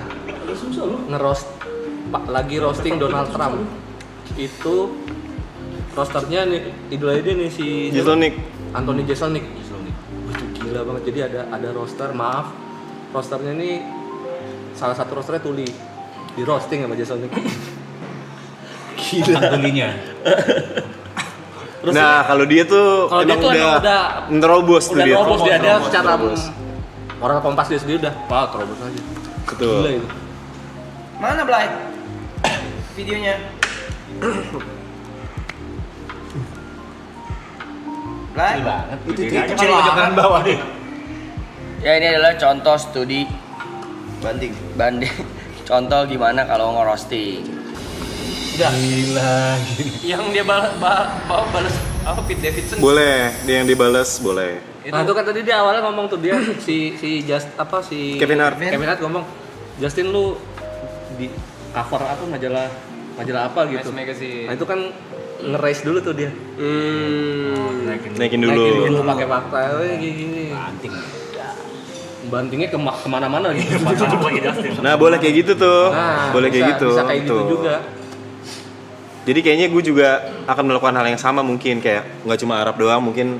Lagi roasting Donald Trump. Itu rosternya nih idolanya dia nih si Jeselnik. Anthony Jeselnik. Itu gila banget. Jadi ada roster, rosternya ini salah satu rosternya Tuli. Di roasting sama Jeselnik. Gila. Tulinya. Nah kalau dia tuh Kalau dia emang tuh udah nerobos tuh udah dia. nerobos dia secara Nerobos. orang Kompas dia sendiri udah, wah terobos aja. Betul. Gila itu. Mana Blay? Videonya. Blay. Itu Kecil kanan bawah deh. Ya ini adalah contoh studi banding. Contoh gimana kalau ngerosting. Yang dia balas apa Pete Davidson? Boleh, dia yang dibales boleh. Nah itu kan tadi dia awalnya ngomong tuh dia si Kevin Hart. Kevin Hart ngomong, Justin lu di cover apa majalah apa gitu. Match Magazine. Nah itu kan nge-raise dulu tuh dia. Naikin dulu. Pakai fakta, gini. Bantingnya kemana-mana gitu. Nah boleh kayak gitu tuh. Nah, boleh kayak gitu. Bisa kayak gitu Tuh. juga. Jadi kayaknya gue juga akan melakukan hal yang sama mungkin, kayak nggak cuma Arab doang, mungkin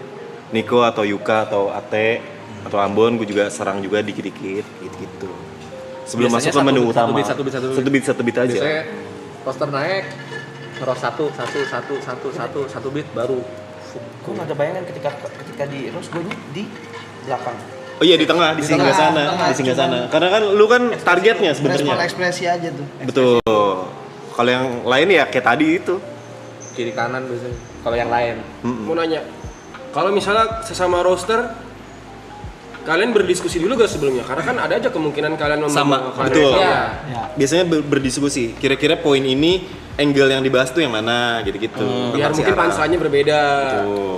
Niko atau Yuka atau Ate atau Ambon gue juga serang juga dikit-dikit gitu. Sebelum Biasanya masuk ke menu utama. Satu beat aja. Biasanya roster naik, ngeros satu beat baru. Gue nggak ada bayangan ketika di roast gue di belakang. Oh iya di tengah, di singgah sana, di singgah sana. Karena kan lu kan targetnya sebenarnya. Respon ekspresi aja tuh. Betul. Kalau yang lain ya kayak tadi itu. Kiri kanan biasanya. Kalau yang lain. Mau nanya, kalau misalnya sesama roster, kalian berdiskusi dulu gak sebelumnya? Karena kan ada aja kemungkinan kalian Sama, membawakan betul. Ya. Biasanya berdiskusi. Kira-kira poin ini angle yang dibahas tuh yang mana gitu-gitu. biar Tentang si mungkin Arab. panselnya berbeda. Betul.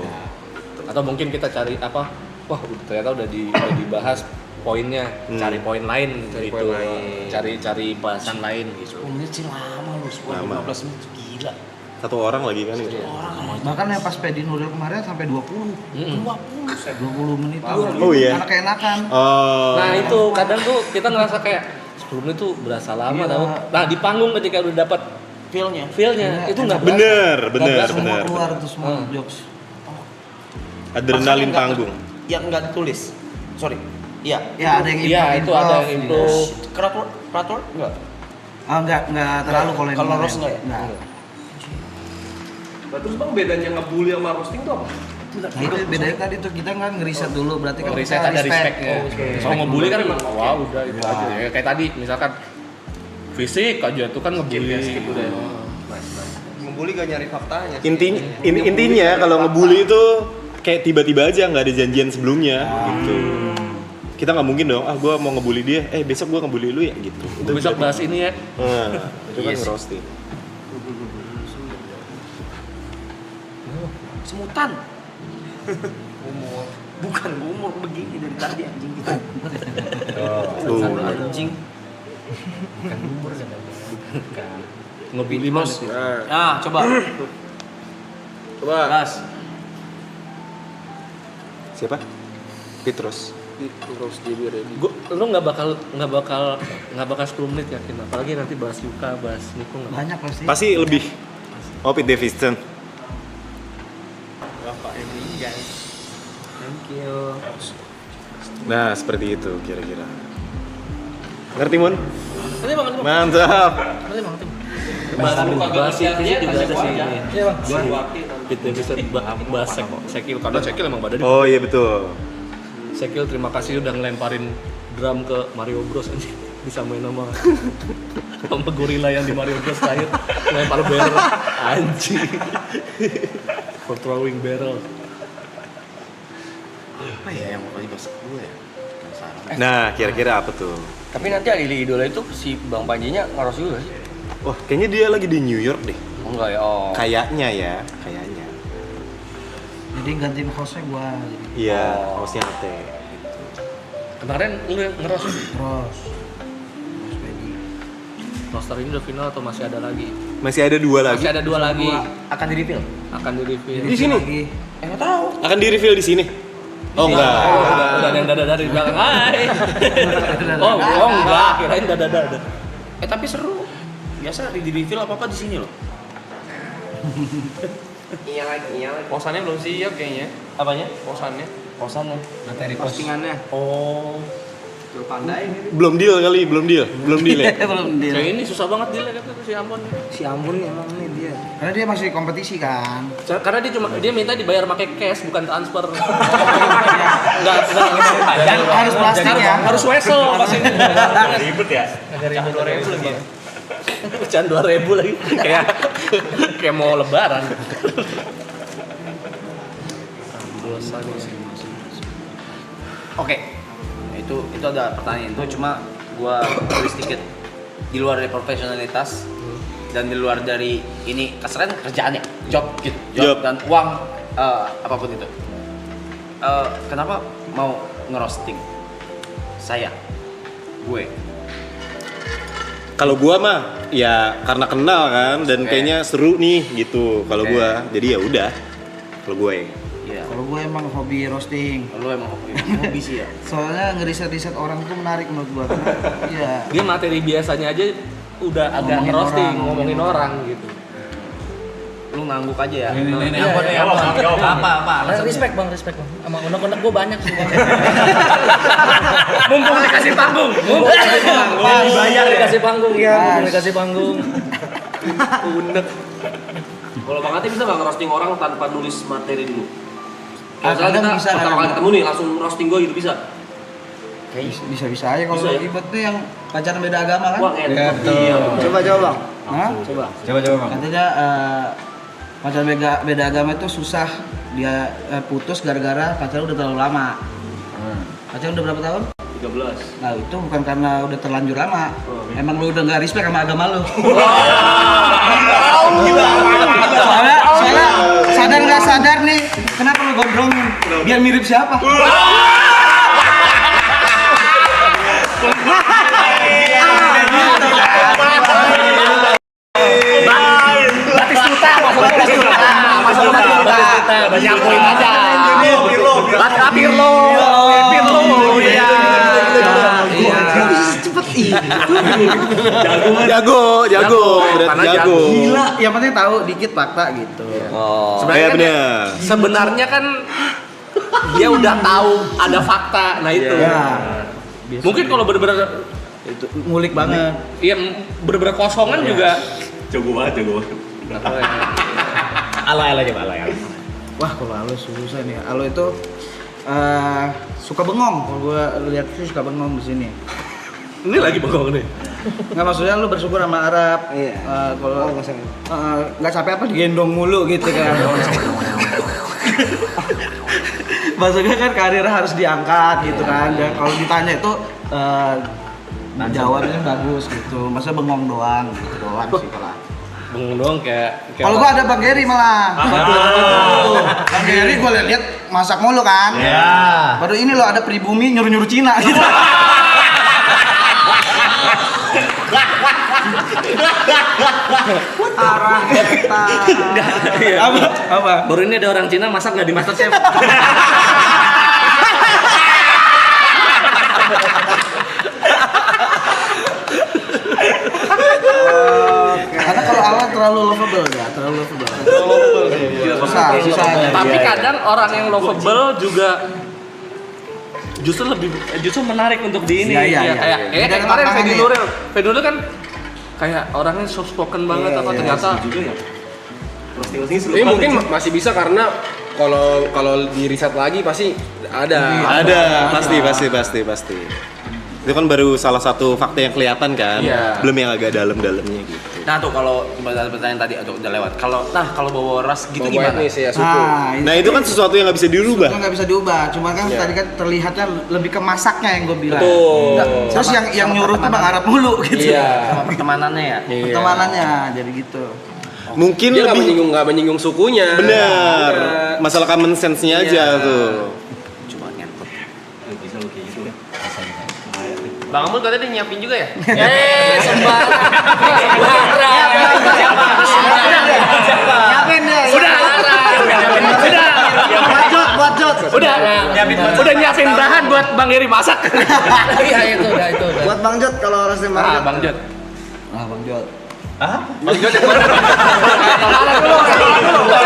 Atau mungkin kita cari apa? Wah, ternyata udah dibahas poinnya, cari poin lain gitu. Cari bahasan lain gitu. 10 menit sih lama lu, 10-15 menit gila. Satu orang lagi kan gitu. Bahkan yang pas Pedi Nuril kemarin sampai 20 menit Oh iya. karena keenakan. Oh. Nah itu kadang tuh kita ngerasa kayak 10 menit tuh berasa lama tau. Nah di panggung ketika udah dapat Feel-nya itu nggak bener. semua keluar tuh semua jokes. Adrenalin panggung. Yang nggak ditulis. Sorry. Iya. Ya ada yang Iya itu ada yang improve. Peraturan enggak? Enggak terlalu kalau yang Kalau kemarin. roast enggak ya? Enggak. Nah, terus bang bedanya ngebully sama roasting tuh apa? Nah itu bedanya tadi tuh kita nggak ngeriset dulu berarti kan Riset kita ada respectnya. Soal ngebully kan emang wow udah itu aja. Ya, kayak tadi misalkan Fisik aja tuh kan ngebully. Ngebully gak nyari faktanya. Intinya kalau ngebully itu kayak tiba-tiba aja nggak ada janjian sebelumnya gitu. Kita nggak mungkin dong, gue mau ngebully dia, besok gue ngebully lu ya gitu. Itu Besok bahas ini ya. Itu kan roasting. Semutan. Bukan gumur begini dari tadi anjing kita. Anjing. Bukan umur kan. Ngebully Mas. Nah, coba. Coba. Gas. Siapa? Petrus. Terus jadi ready. Lu nggak bakal 10 menit yakin, apalagi nanti bahas Yuka, bahas Niko nggak. Banyak pasti. Pasti lebih. Pete Davidson. Bapak MI guys. Thank you. Nah, seperti itu kira-kira. Ngerti, Mun? Nanti Bang. Mantap. Bahas itu juga ada sih ini. Iya Bang. Pete Davidson bahas Sekil, karena Sekil emang badannya. Oh iya betul. Sekil terima kasih udah ngelemparin drum ke Mario Bros anjing. Bisa main sama gorila yang di Mario Bros terakhir ngelempar barrel anjing. For throwing barrel. Apa ya yang mau bahas gue ya? Nah, kira-kira apa tuh? Tapi nanti Alili Idola itu si Bang Panjinya ngaros juga sih? Wah, kayaknya dia lagi di New York deh. Oh, enggak ya? Oh. Kayaknya ya. Jadi gantiin hostnya gua jadi. Iya, hostnya Ate. Kemarin lu yang ngeros Terus roster ini udah final atau masih ada lagi? Masih ada 2 lagi. Masih ada 2 lagi. akan di reveal. Akan di review. Di sini. Enggak tahu. Akan di reveal di sini. Oh enggak. Udah ada yang dada dari belakang. Hai. Oh enggak, kirain dada. Tapi seru. Biasa di reveal apa-apa di sini loh. Iya lagi. Posannya belum siap kayaknya. Apanya? Posannya. Materi Postingannya. Oh. Lu pandai nih. Belum deal kali, belum deal ya. Belum deal. Kayak ini susah banget dia kata si Ambon. Si Ambon emang nih dia. Karena dia masih kompetisi kan. Karena dia minta dibayar pakai cash bukan transfer. Enggak. Dan harus plastik ya. Harus wesel pas ini. Ribet ya. Pecahan 2.000 lagi ya. Pecahan 2.000 lagi. Kayak mau lebaran. Oke. Itu ada pertanyaan itu cuma gua tulis sedikit di luar dari profesionalitas dan di luar dari ini kasarnya kerjaan ya, job gitu, Job. dan uang apapun itu. Kenapa mau ngerosting? Gue. Kalau gua mah ya karena kenal kan dan Oke. kayaknya seru nih gitu kalau gua. Jadi ya udah. Kalau gue. Iya. Kalau gue emang hobi roasting. Lu emang hobi sih ya. Soalnya ngeriset-riset orang tuh menarik menurut gua. Iya. Dia materi biasanya aja udah agak Ngomongin ngerosting, orang. ngomongin orang gitu. Lu ngangguk aja ya. Ini apa? Respect bang. Sama unek-unek gue banyak sih bang. Mumpung dikasih panggung. Dibayar ya? Dikasih panggung, iya. Mumpung dikasih panggung. Unek. Kalau Bang Ati bisa nggak ngerosting orang tanpa nulis materi dulu? Kadang Misalnya bisa, kita pertama kadang kali ketemu nih langsung roasting gue gitu bisa? Bisa aja kalau Bisa ya? ribet tuh yang pacaran beda agama kan. Wah enak. Iya. Coba Bang. Hah? Coba. Bang. Katanya pacaran beda agama itu susah dia putus gara-gara pacaran udah terlalu lama. Pacaran udah berapa tahun? 13. Nah itu bukan karena udah terlanjur lama. Emang lu udah nggak respect sama agama lu. Soalnya sadar nggak sadar nih, kenapa lu gondrongin? Biar mirip siapa? Batistuta, banyakuin aja. Pirlo. Jago. Berarti jago. Gila, yang penting tahu dikit fakta gitu. Sebenarnya bener. Sebenarnya kan dia udah tahu ada fakta, nah itu. Ya, Mungkin kalau bener-bener itu ngulik banget. iya bener-bener kosongan juga. Jago banget. Ala coba ala. Wah, kalau Alo susah nih. Alo itu suka bengong. Kalau gua lihat sih suka bengong di sini. Ini lagi bengong nih. Nggak, maksudnya lu bersyukur sama Arab. Iya. Kalau nggak usah. nggak capek apa digendong mulu gitu kan. Maksudnya kan karir harus diangkat gitu kan. Dan kalau ditanya itu jawabnya bagus gitu. Masa bengong doang gitu doang sih kalau. Bengong doang kayak Kalau gua ada Bang Geri malah. Bang Geri gua lihat masak mulu kan. Iya. Baru ini lo ada pribumi nyuruh-nyuruh Cina gitu. Arah kita. Apa? baru ini ada orang Cina masak nggak di MasterChef. Karena kalau awal terlalu lovable ya, terlalu lovable. Susah. Tapi kadang orang yang lovable juga justru menarik untuk di ini. Iya. Kayak kemarin Fedi Nuril kan kayak orangnya soft spoken banget ternyata Ini mungkin masih bisa karena kalau di riset lagi pasti ada. Ada, pasti. Itu kan baru salah satu fakta yang kelihatan kan, belum yang agak dalam-dalamnya gitu. Nah tuh kalau pertanyaan tadi udah lewat. Kalau bawa ras gitu Bawa gimana? etnis ya suku. Nah itu kan sesuatu yang nggak bisa dirubah. Itu nggak bisa diubah, cuma kan tadi kan terlihatnya lebih ke masaknya yang gue bilang. Betul. Terus yang nyuruh tuh Bang Arab mulu gitu. Iya. Sama pertemanannya ya. Pertemanannya jadi gitu. Mungkin Dia lebih nggak menyinggung sukunya. benar, masalah common sense-nya aja tuh. Cuma ngentot. Bang Amul katanya dia nyiapin juga ya? Nyiapin deh. Buat jod. udah nyiapin bahan buat Bang Heri masak. Iya itu udah. Buat Bang Jod kalau harus Ah, Bang Jod. Bang Jod. Bang Jod yang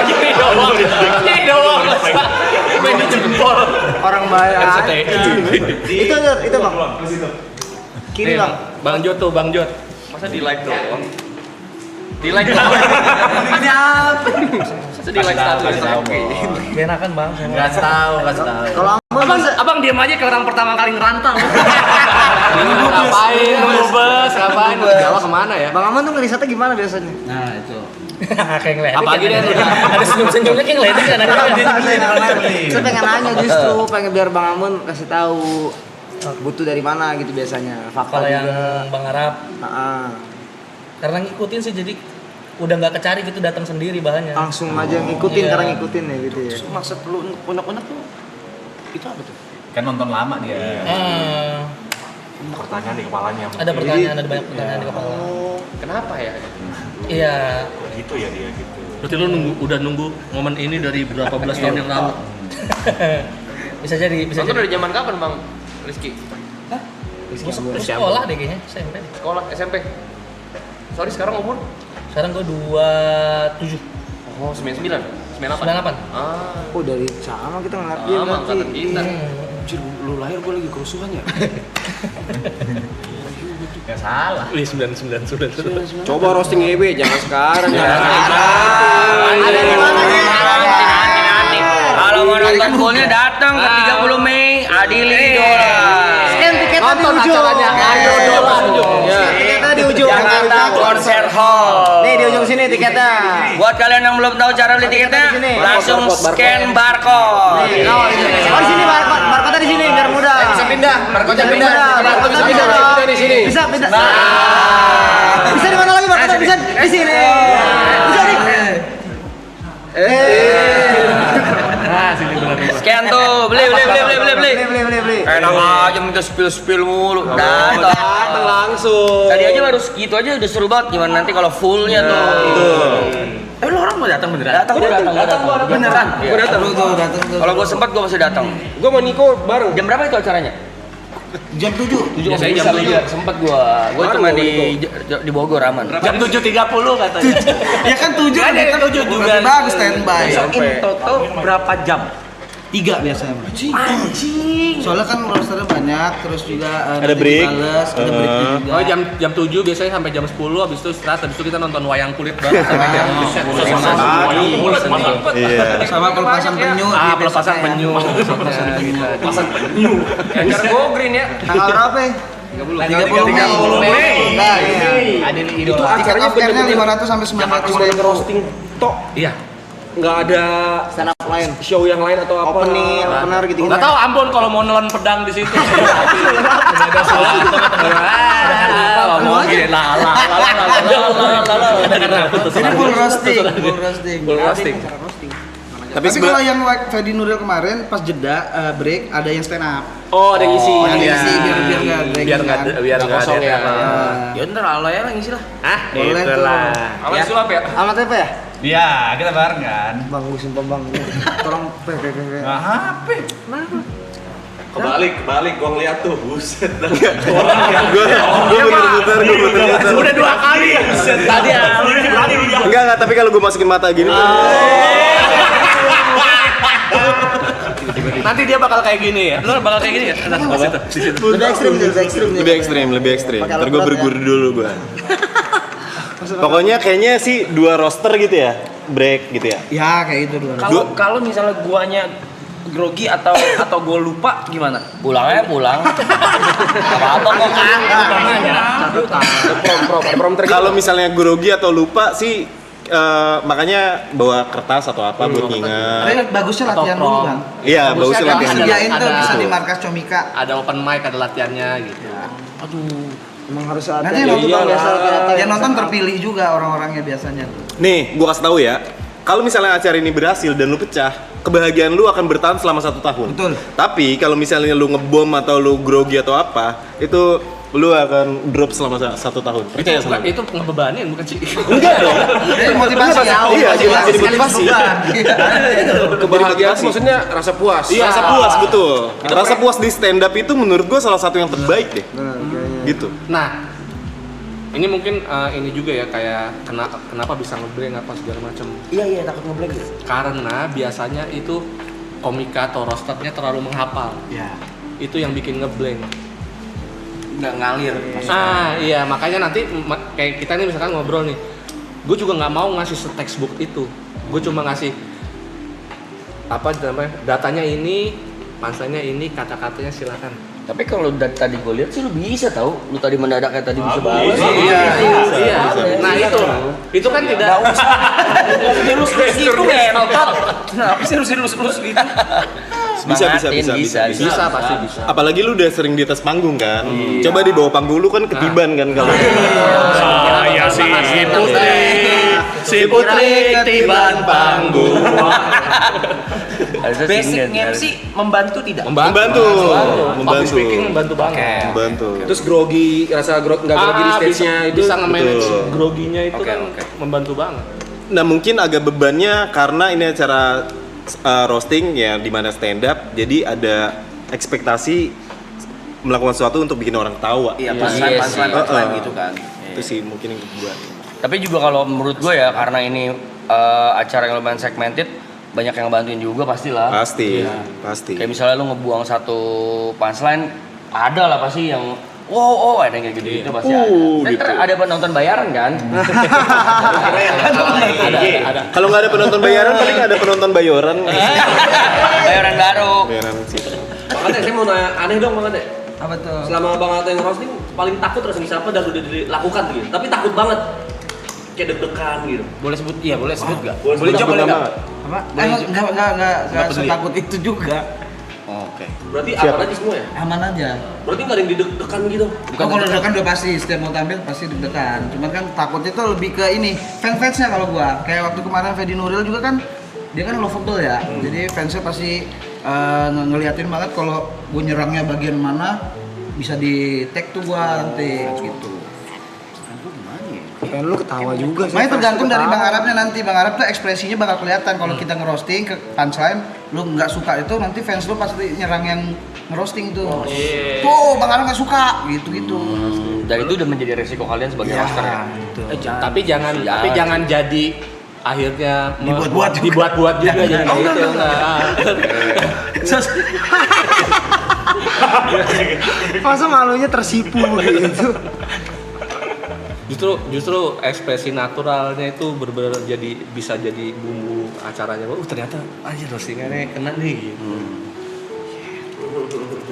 ini doang. Main di jempol. orang bayar. Itu Bang. Kiri Bang. Bang Jod tuh, Bang Jod. Masa di like doang? Di like doang. Ini apa? Masa di like status? Enakan Bang. Kasih tahu. Kalau Abang diam aja kayak orang pertama kali ngerantau. Ngapain nunggu bus, ngapain mau Jawa kemana ya? Bang Aman tuh ngerisetnya gimana biasanya? Nah itu. Apalagi dia udah ada senyum-senyumnya kayak ngeledek kan. Saya pengen nanya justru, pengen biar Bang Amun kasih tahu butuh dari mana gitu biasanya. Fakta Kalau yang juga. Bang Arab, karena ngikutin sih jadi udah nggak kecari gitu, datang sendiri bahannya. Langsung aja ngikutin Iya. karena ngikutin ya gitu ya. Maksud lu unek-unek tuh itu apa tuh? Kan nonton lama dia. Pertanyaan di kepalanya. Ada pertanyaan, ada banyak pertanyaan di kepala. Kenapa ya? Iya. Gitu ya dia gitu. Berarti lu udah nunggu momen ini dari berapa belas tahun yang lalu? Bisa jadi. Nonton dari zaman kapan Bang Rizky? Gue sekolah deh kayaknya, SMP deh. Sekolah SMP. Sorry sekarang umur? Sekarang gue 27. Oh 99, 98. 98. Oh dari sama kita ngeliat dia Sama angkatan berarti. kita. Anjir, lu lahir gua lagi kerusuhan ya? Gak salah. Wih, 99. Coba roasting EB jangan sekarang. Ada di mana nih? Nanti. Kalau mau nonton fullnya datang ke 30 Mei, adili idola. Scan tiketnya di Nonton ujung. acaranya Ayo Dolan. Scan tiketnya di ujung. Jakarta Konser Hall. Nih di ujung sini tiketnya. Buat kalian yang belum tahu cara beli tiketnya, langsung scan barcode. Nih, oh di sini barcode. Barcode di sini biar mudah. Bisa pindah. Barcode pindah. Barcode Bisa pindah di sini. Bisa pindah. Bisa di mana lagi barcode? Bisa di sini. Bisa di. Scan tuh, beli. Beli. Enak aja minta spill mulu. Datang langsung. Tadi aja baru segitu aja udah seru banget. Gimana nanti kalau fullnya tuh? Lu orang mau datang beneran? Datang. Beneran? Gua datang. Datang tuh. Kalau gue sempat gue masih datang. Gua sama Niko bareng. Jam berapa itu acaranya? Jam 7. Biasanya jam 7. Sempet gua cuma di Bogor aman. Jam 7.30 katanya. Ya kan 7 ada kan 7 juga. Bagus standby. In total berapa jam? 3 biasanya. Anjing. Soalnya kan rosternya banyak, terus juga Ada break. dibales, ada breaknya juga. Oh jam 7 biasanya sampai jam 10, habis itu istirahat, habis itu kita nonton wayang kulit banget sampai jam 10. Iya. Sama pelepasan penyu. di Pelepasan besoknya ya. penyu. Pasang penyu. Biar go green ya. Tanggal berapa? menit. Nah, iya. Ada Itu acaranya bener-bener 500 sampai 900 cuma ngerosting tok. Iya. Nggak ada stand up lain. show yang lain atau apa. Opener gitu. Nggak tahu Ambon kalau mau nelen pedang di situ. Ada suara. Ngomongin Ini full roasting. Full roasting. Tapi Tapi kalau yang Fedi Nuril kemarin pas jeda break ada yang stand up. Oh, ada ngisi. Ada yang ngisi biar nggak break. biar nggak kosong ya. Ya ntar ala ya ngisi lah. Boleh tuh. Aman sulap ya? Sama TP ya? Iya, kita bareng kan. Bang, gue sumpah bang. Tolong PP. HP. Kebalik, gua ngeliat tuh, buset. Gue muter-muter. Udah 2 kali. Tadi Enggak, tapi kalau gue masukin mata gini nanti dia bakal kayak gini ya. Lu bakal kayak gini ya? Nah, di situ. Lebih ekstrim. lebih ekstrim. Pakai Ntar alat gue berat berguru dulu gue. Pokoknya kayaknya sih 2 roster gitu ya, break gitu ya. Ya kayak itu dulu. Kalau misalnya guanya grogi atau gue lupa gimana? Pulang aja pulang. Apa-apa kok kan? Prom Kalau misalnya grogi atau lupa sih makanya bawa kertas atau apa buat ingat. Tapi bagusnya latihan dulu kan. Iya, bagusnya Yang latihan dulu. disediain tuh bisa Betul. di markas Comika. Ada open mic, ada latihannya gitu. Emang harus ada. Nanti yang nonton yang nonton terpilih juga orang-orangnya biasanya tuh. Nih, gua kasih tahu ya. Kalau misalnya acara ini berhasil dan lu pecah, kebahagiaan lu akan bertahan selama 1 tahun. Betul. Tapi kalau misalnya lu ngebom atau lu grogi atau apa, itu lu akan drop selama 1 tahun. Percaya sama gue. Itu ngebebanin bukan sih? Enggak dong. Jadi motivasi ya. Iya, jadi motivasi. Kebahagiaan maksudnya rasa puas. Iya, rasa puas betul. Rasa puas di stand up itu menurut gua salah satu yang terbaik deh. Gitu. Nah, ini mungkin ini juga ya kayak kenapa bisa ngeblank apa segala macam. Iya takut ngeblank ya. Karena biasanya itu komika atau rosternya terlalu menghafal. Ya. Itu yang bikin ngeblank. Nggak ngalir. Iya makanya nanti kayak kita nih misalkan ngobrol nih, gue juga nggak mau ngasih textbook itu, gue cuma ngasih apa namanya datanya ini, pansanya ini, kata-katanya silakan. Tapi kalau tadi gue lihat sih lu bisa tahu, lu tadi mendadak kayak tadi bisa balas. Iya. Nah itu kan tidak Lurus gitu men, otot. Kenapa sih lurus gitu? Bisa. bisa pasti bisa. Apalagi lu udah sering di atas panggung kan. Coba di bawah panggung lu kan ketiban kan kalau. Saya si putri ketiban panggung. Basic MC membantu tidak? Membantu. Public speaking membantu banget. Membantu. Terus grogi, rasa nggak grogi di stage-nya itu. Bisa nge-manage Betul. groginya itu kan membantu banget. Nah mungkin agak bebannya karena ini acara roasting ya di mana stand up, jadi ada ekspektasi melakukan sesuatu untuk bikin orang ketawa. Iya, punchline gitu kan. Itu sih mungkin yang gue. Tapi juga kalau menurut gue ya karena ini acara yang lumayan segmented, banyak yang bantuin juga pastilah. Pasti. Kayak misalnya lu ngebuang satu punchline, ada lah pasti yang wow, ada yang kayak gitu pasti ada. Dan Gitu. ada penonton bayaran kan? Ada. Kalau nggak ada penonton bayaran, paling ada penonton bayoran. Bayaran baru. Bayaran sih. Bang Ate, saya mau nanya aneh dong Bang Ate. Apa tuh? Selama Bang Ate nge-roasting paling takut rasanya siapa dan udah dilakukan gitu. Tapi takut banget. Kayak deg-degan gitu. Boleh sebut? Iya, boleh sebut enggak? Boleh jawab boleh enggak? Apa? Enggak setakut itu juga. Oke. Berarti aman aja semua ya? Aman aja. Berarti nggak ada yang deg-degan gitu. Bukan kalau deg-degan udah pasti, setiap mau tampil pasti deg-degan. Cuman kan takutnya tuh lebih ke ini, fans-fansnya kalau gua. Kayak waktu kemarin Fedi Nuril juga kan, dia kan lovable ya. Jadi fansnya pasti ngeliatin banget kalau gua nyerangnya bagian mana, bisa di tag tuh gua nanti gitu. Pengen lu ketawa juga sih. Makanya tergantung dari Bang Arabnya nanti. Bang Arab tuh ekspresinya bakal kelihatan kalau kita ngerosting ke punchline, lu nggak suka itu nanti fans lu pasti nyerang yang ngerosting tuh. Tuh Bang Arab nggak suka gitu-gitu. Dan itu udah menjadi resiko kalian sebagai roster ya. Tapi jangan jadi akhirnya Dibuat-buat juga jadi kayak gitu. Masa malunya tersipu gitu. Justru ekspresi naturalnya itu benar-benar bisa jadi bumbu acaranya. Ternyata aja roastingannya kena nih gitu.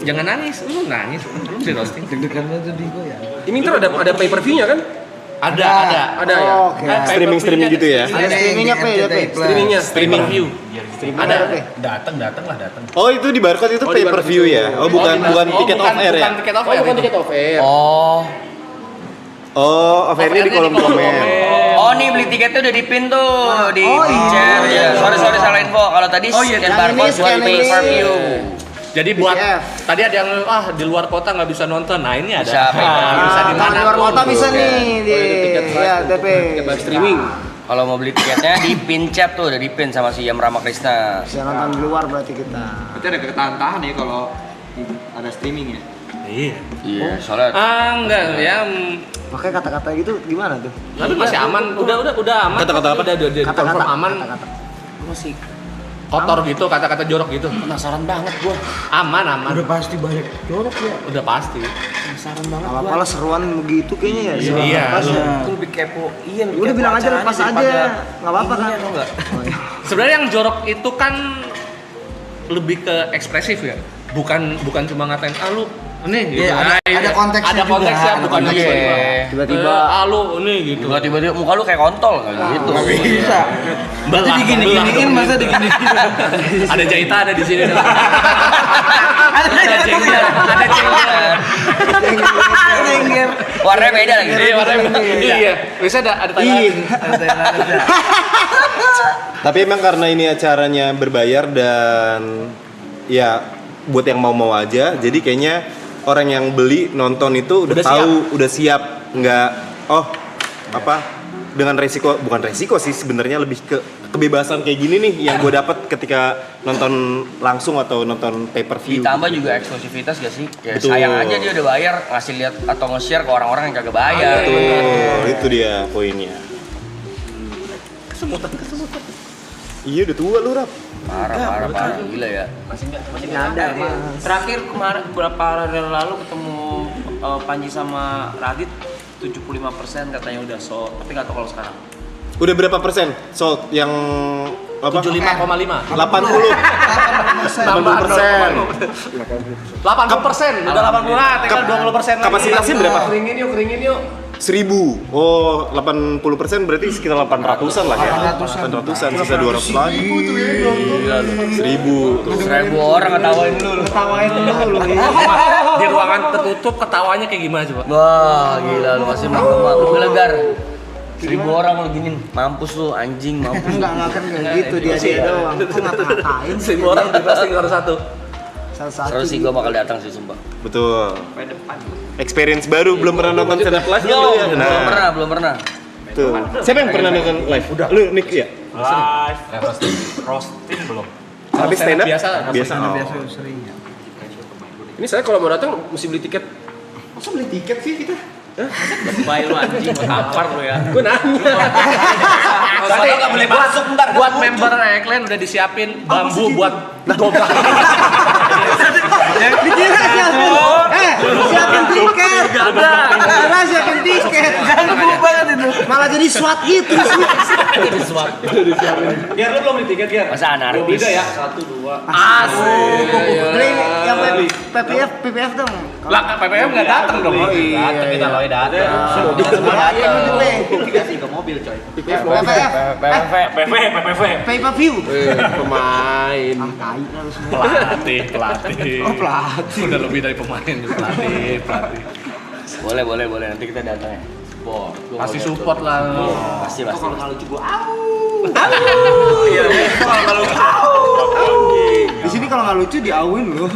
Jangan nangis, lu nangis, lu di roasting. Deg-degan banget di gue ya. Ini ntar ada pay per view-nya kan? Ada. Ada ya? Oke. Streaming gitu ya. Ada streamingnya P, ya P. Streamingnya. Streaming view. Ada P. Datang lah. Oh itu di barcode itu Oh, pay di per barcode view itu. ya? Oh bukan tiket off air ya? Bukan tiket off Oh, air. bukan itu. tiket off air. Oh off airnya di kolom komen. Oh nih beli tiketnya udah dipin tuh di chat ya. Sorry salah info. Kalau tadi scan yang barcode ini buat scan pay ini. per view. Jadi buat PTF. tadi ada yang di luar kota nggak bisa nonton. Nah ini ada. Bisa, Bisa di mana Di luar kota bisa nih di tiket ya TP. tiket live streaming. Kalau mau beli tiketnya di pin chat tuh udah dipin sama si Yam Ramakrishna. Bisa nonton di luar berarti kita. Berarti ada ketahan-tahan ya kalau ada streaming ya. Iya, soalnya Enggak ya. Pakai kata-kata gitu gimana tuh? Tapi masih aman. Udah aman. Kata-kata apa? Udah confirm aman. Kata-kata. Masih kotor gitu, kata-kata jorok gitu. penasaran banget gua. Aman. Udah pasti banyak jorok ya. Udah pasti. Penasaran banget Apa apalah seruan begitu kayaknya ya. Iya, Lepas ya. Aku lebih kepo. Iya, lebih Udah kepo bilang aja acaranya lepas aja. daripada Enggak apa-apa kan. ininya, tau nggak? Sebenarnya yang jorok itu kan lebih ke ekspresif ya. Bukan cuma ngatain lu nih gitu. Iya, ada konteksnya ada juga, konteksnya ada bukan konteksnya. iya. Tiba-tiba lu nih gitu. Tiba-tiba muka lu kayak kontol kayak gitu. Nggak bisa. Berarti digini-giniin masa digini-giniin. Ada jahitan ada di sini. Ada jengger, ada jengger. Lengger. Warnanya beda lagi. Iya, warnanya iya. Bisa ada Thailand. Tapi emang karena ini acaranya berbayar dan ya buat yang mau aja, jadi kayaknya orang yang beli nonton itu udah tahu, udah siap, nggak dengan bukan resiko sih sebenarnya, lebih ke kebebasan kayak gini nih yang gue dapat ketika nonton langsung atau nonton pay per view. Ditambah juga eksklusivitas gak sih? Ya, Betul. sayang aja dia udah bayar ngasih lihat atau nge-share ke orang-orang yang kagak bayar. Betul, itu dia poinnya. Kesemutan. Iya udah tua lu Rap. Parah gila ya. Masih nyadar, Mas. Mas. Terakhir kemarin beberapa hari lalu ketemu Panji sama Radit 75% katanya udah sold, tapi nggak tahu kalau sekarang. Udah berapa persen sold yang apa? 75,5. 80. 80%, udah 80 lah, tinggal 20% lagi. Kapasitasnya berapa? Keringin yuk. 1000. Oh, 80% berarti sekitar 800-an lah ya. 800-an, sisa 200 lagi. 1000. 1000 orang ketawain lu. Di ruangan tertutup ketawanya kayak gimana coba? Wah, gila lu masih menggelegar. 1000 orang lu gini, mampus lu anjing, mampus. Enggak kan kayak gitu dia doang. Kok ngata-ngatain 1000 orang di roasting harus satu. Salah Terus sih gua bakal datang sih sumpah. Betul. Experience baru, belum pernah nonton stand up live kan lu ya? Belum pernah. Tuh. Siapa yang pernah nonton live? Udah. Lu Nick ya? Live. Roasting belum. Tapi stand up biasa. Biasa. Sering ya. Ini saya kalau mau datang mesti beli tiket. Masa beli tiket sih kita? Lebay lu anjing, tampar lu ya. Gue nanya. Tadi nggak boleh masuk ntar. Buat member Eklen udah disiapin bambu buat dobrak. Dikira siapin. Siapin tiket. Karena siapin tiket. Ganggu banget itu. Malah jadi SWAT gitu. Biar lu belum beli tiket ya. Masa anarkis? Beda ya. 1, 2. Beli yang PPF dong. Lah PPM nggak datang dong. Oh iya. Kita loe datang. PPF. Pay per view. Pemain. Tai lah semua. Pelatih. Oh pelatih. Udah lebih dari pemain pelatih. Boleh nanti kita datang ya. Kasih support lah. Pasti. Kalau nggak lucu gua Di sini kalau nggak lucu diawin loh.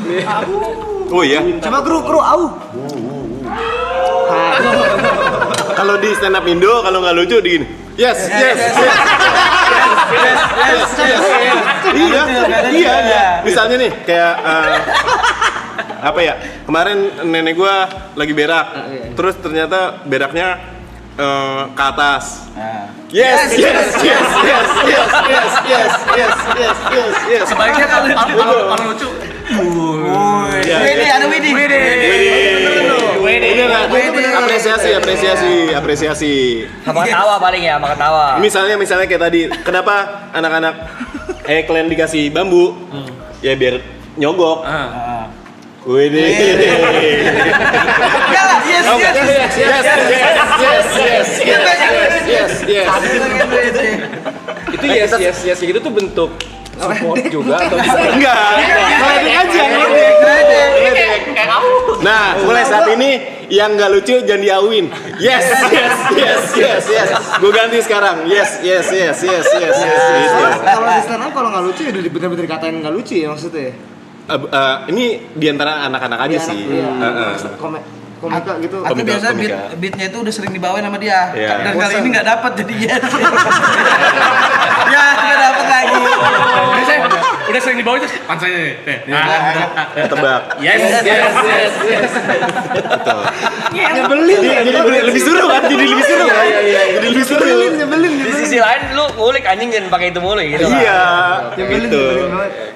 Oh iya. Coba kru au. Kalau di stand up Indo kalau nggak lucu di gini. Yes. Iya. Misalnya nih kayak apa ya? Kemarin nenek gua lagi berak. Terus ternyata beraknya ke atas. Yes. Sebaiknya kalau lucu. Ada Widi. Apresiasi. Sama ketawa paling ya, sama ketawa. Misalnya kayak tadi, kenapa anak-anak Eklen dikasih bambu? Ya biar nyogok. Widih. Enggak lah, yes. Itu yes gitu tuh bentuk support juga atau Enggak. Ngeledek aja, ngeledek. Nah, mulai saat ini yang nggak lucu jangan diauin. Yes. Gue ganti sekarang. Yes. Gitu. Kalau di stand up kalau nggak lucu ya udah bener-bener dikatain nggak lucu ya maksudnya. Ini diantara anak-anak aja sih. Komika gitu. Atau Komika, biasa komika. beatnya itu udah sering dibawain sama dia. Iya. Dan kali ini nggak dapat jadi yes. Ya nggak dapat lagi. Udah sering dibawa aja pansanya nih. Tebak. Yes. Betul. Jadi lebih seru kan? Jadi lebih seru kan? Jadi lebih seru. Di sisi lain lu ngulik anjing jangan pakai itu mulu gitu. Iya, gitu.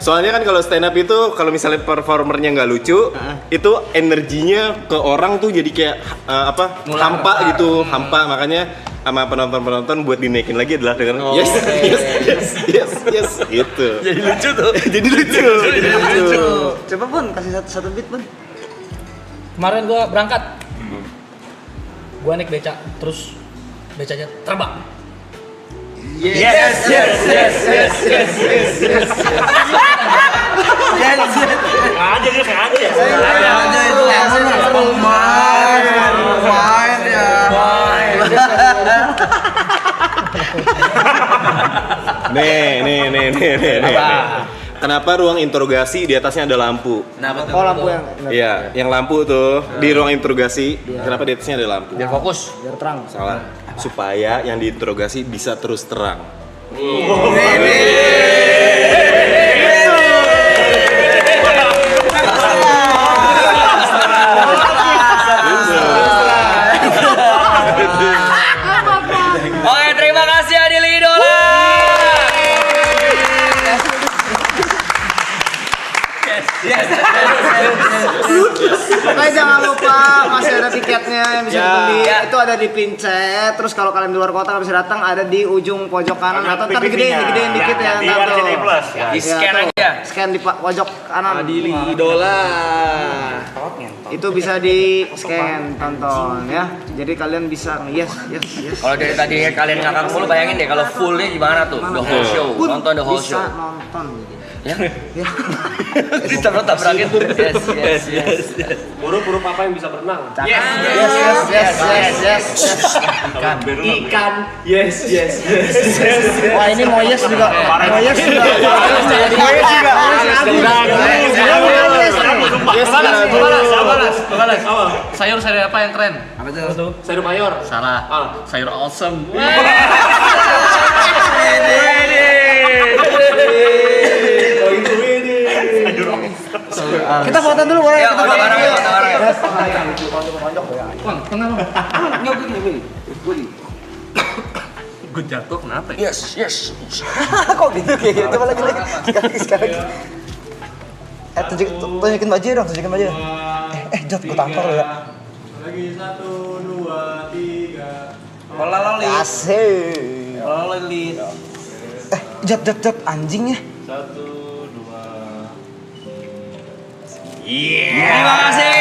Soalnya kan kalau stand up itu kalau misalnya performernya nggak lucu, itu energinya ke orang tuh jadi kayak hampa gitu, hampa. Makanya sama penonton buat dinaikin lagi adalah dengan yes gitu. Jadi lucu tuh. Jadi lucu. Coba Bun kasih satu beat Bun. Kemarin gua berangkat. Gua naik beca, terus becanya terbang. Yes. Aja itu main ya. Nih. Kenapa ruang interogasi di atasnya ada lampu? Oh lampu yang Iya, yang lampu tuh di ruang interogasi. Kenapa di atasnya ada lampu? Biar fokus. biar terang. Salah. Supaya yang diinterogasi bisa terus terang. Oke, terima kasih Adil Idola. Oke jangan lupa masih ada tiketnya yang bisa dibeli. Itu ada di Pincet. Terus kalau kalian di luar kota nggak bisa datang ada di ujung pojok kanan atau ntar digedein dikit ya. Di Ntar tuh. RCTI Plus. Di scan aja. Scan di pojok kanan. Adili Idola. Itu bisa di scan tonton ya. Jadi kalian bisa yes. Kalau dari tadi kalian ngakak mulu bayangin deh kalau fullnya gimana tuh? The whole show. Pun Nonton the whole show. bisa nonton gitu. Ya. Ditabrak-tabrakin. Yes. Huruf-huruf apa yang bisa berenang? Yes. Ikan. Yes. Wah ini mau yes juga. Balas. Sayur apa yang keren? Apa tuh? Sayur mayor. Salah. Sayur awesome. Kita foto dulu boleh? Ya, Kita foto bareng ya, foto bareng ya. Bang, tengah bang. Gue jatuh kenapa ya? Yes. Kok gitu kayak gitu? Coba lagi. Sekali. Tunjukin baju dong, tunjukin baju. Jod, gue tampar ya. Lagi 1, 2, 3. Pola loli. Asik. Pola loli. Jod, anjing ya. 1, 2. Terima kasih.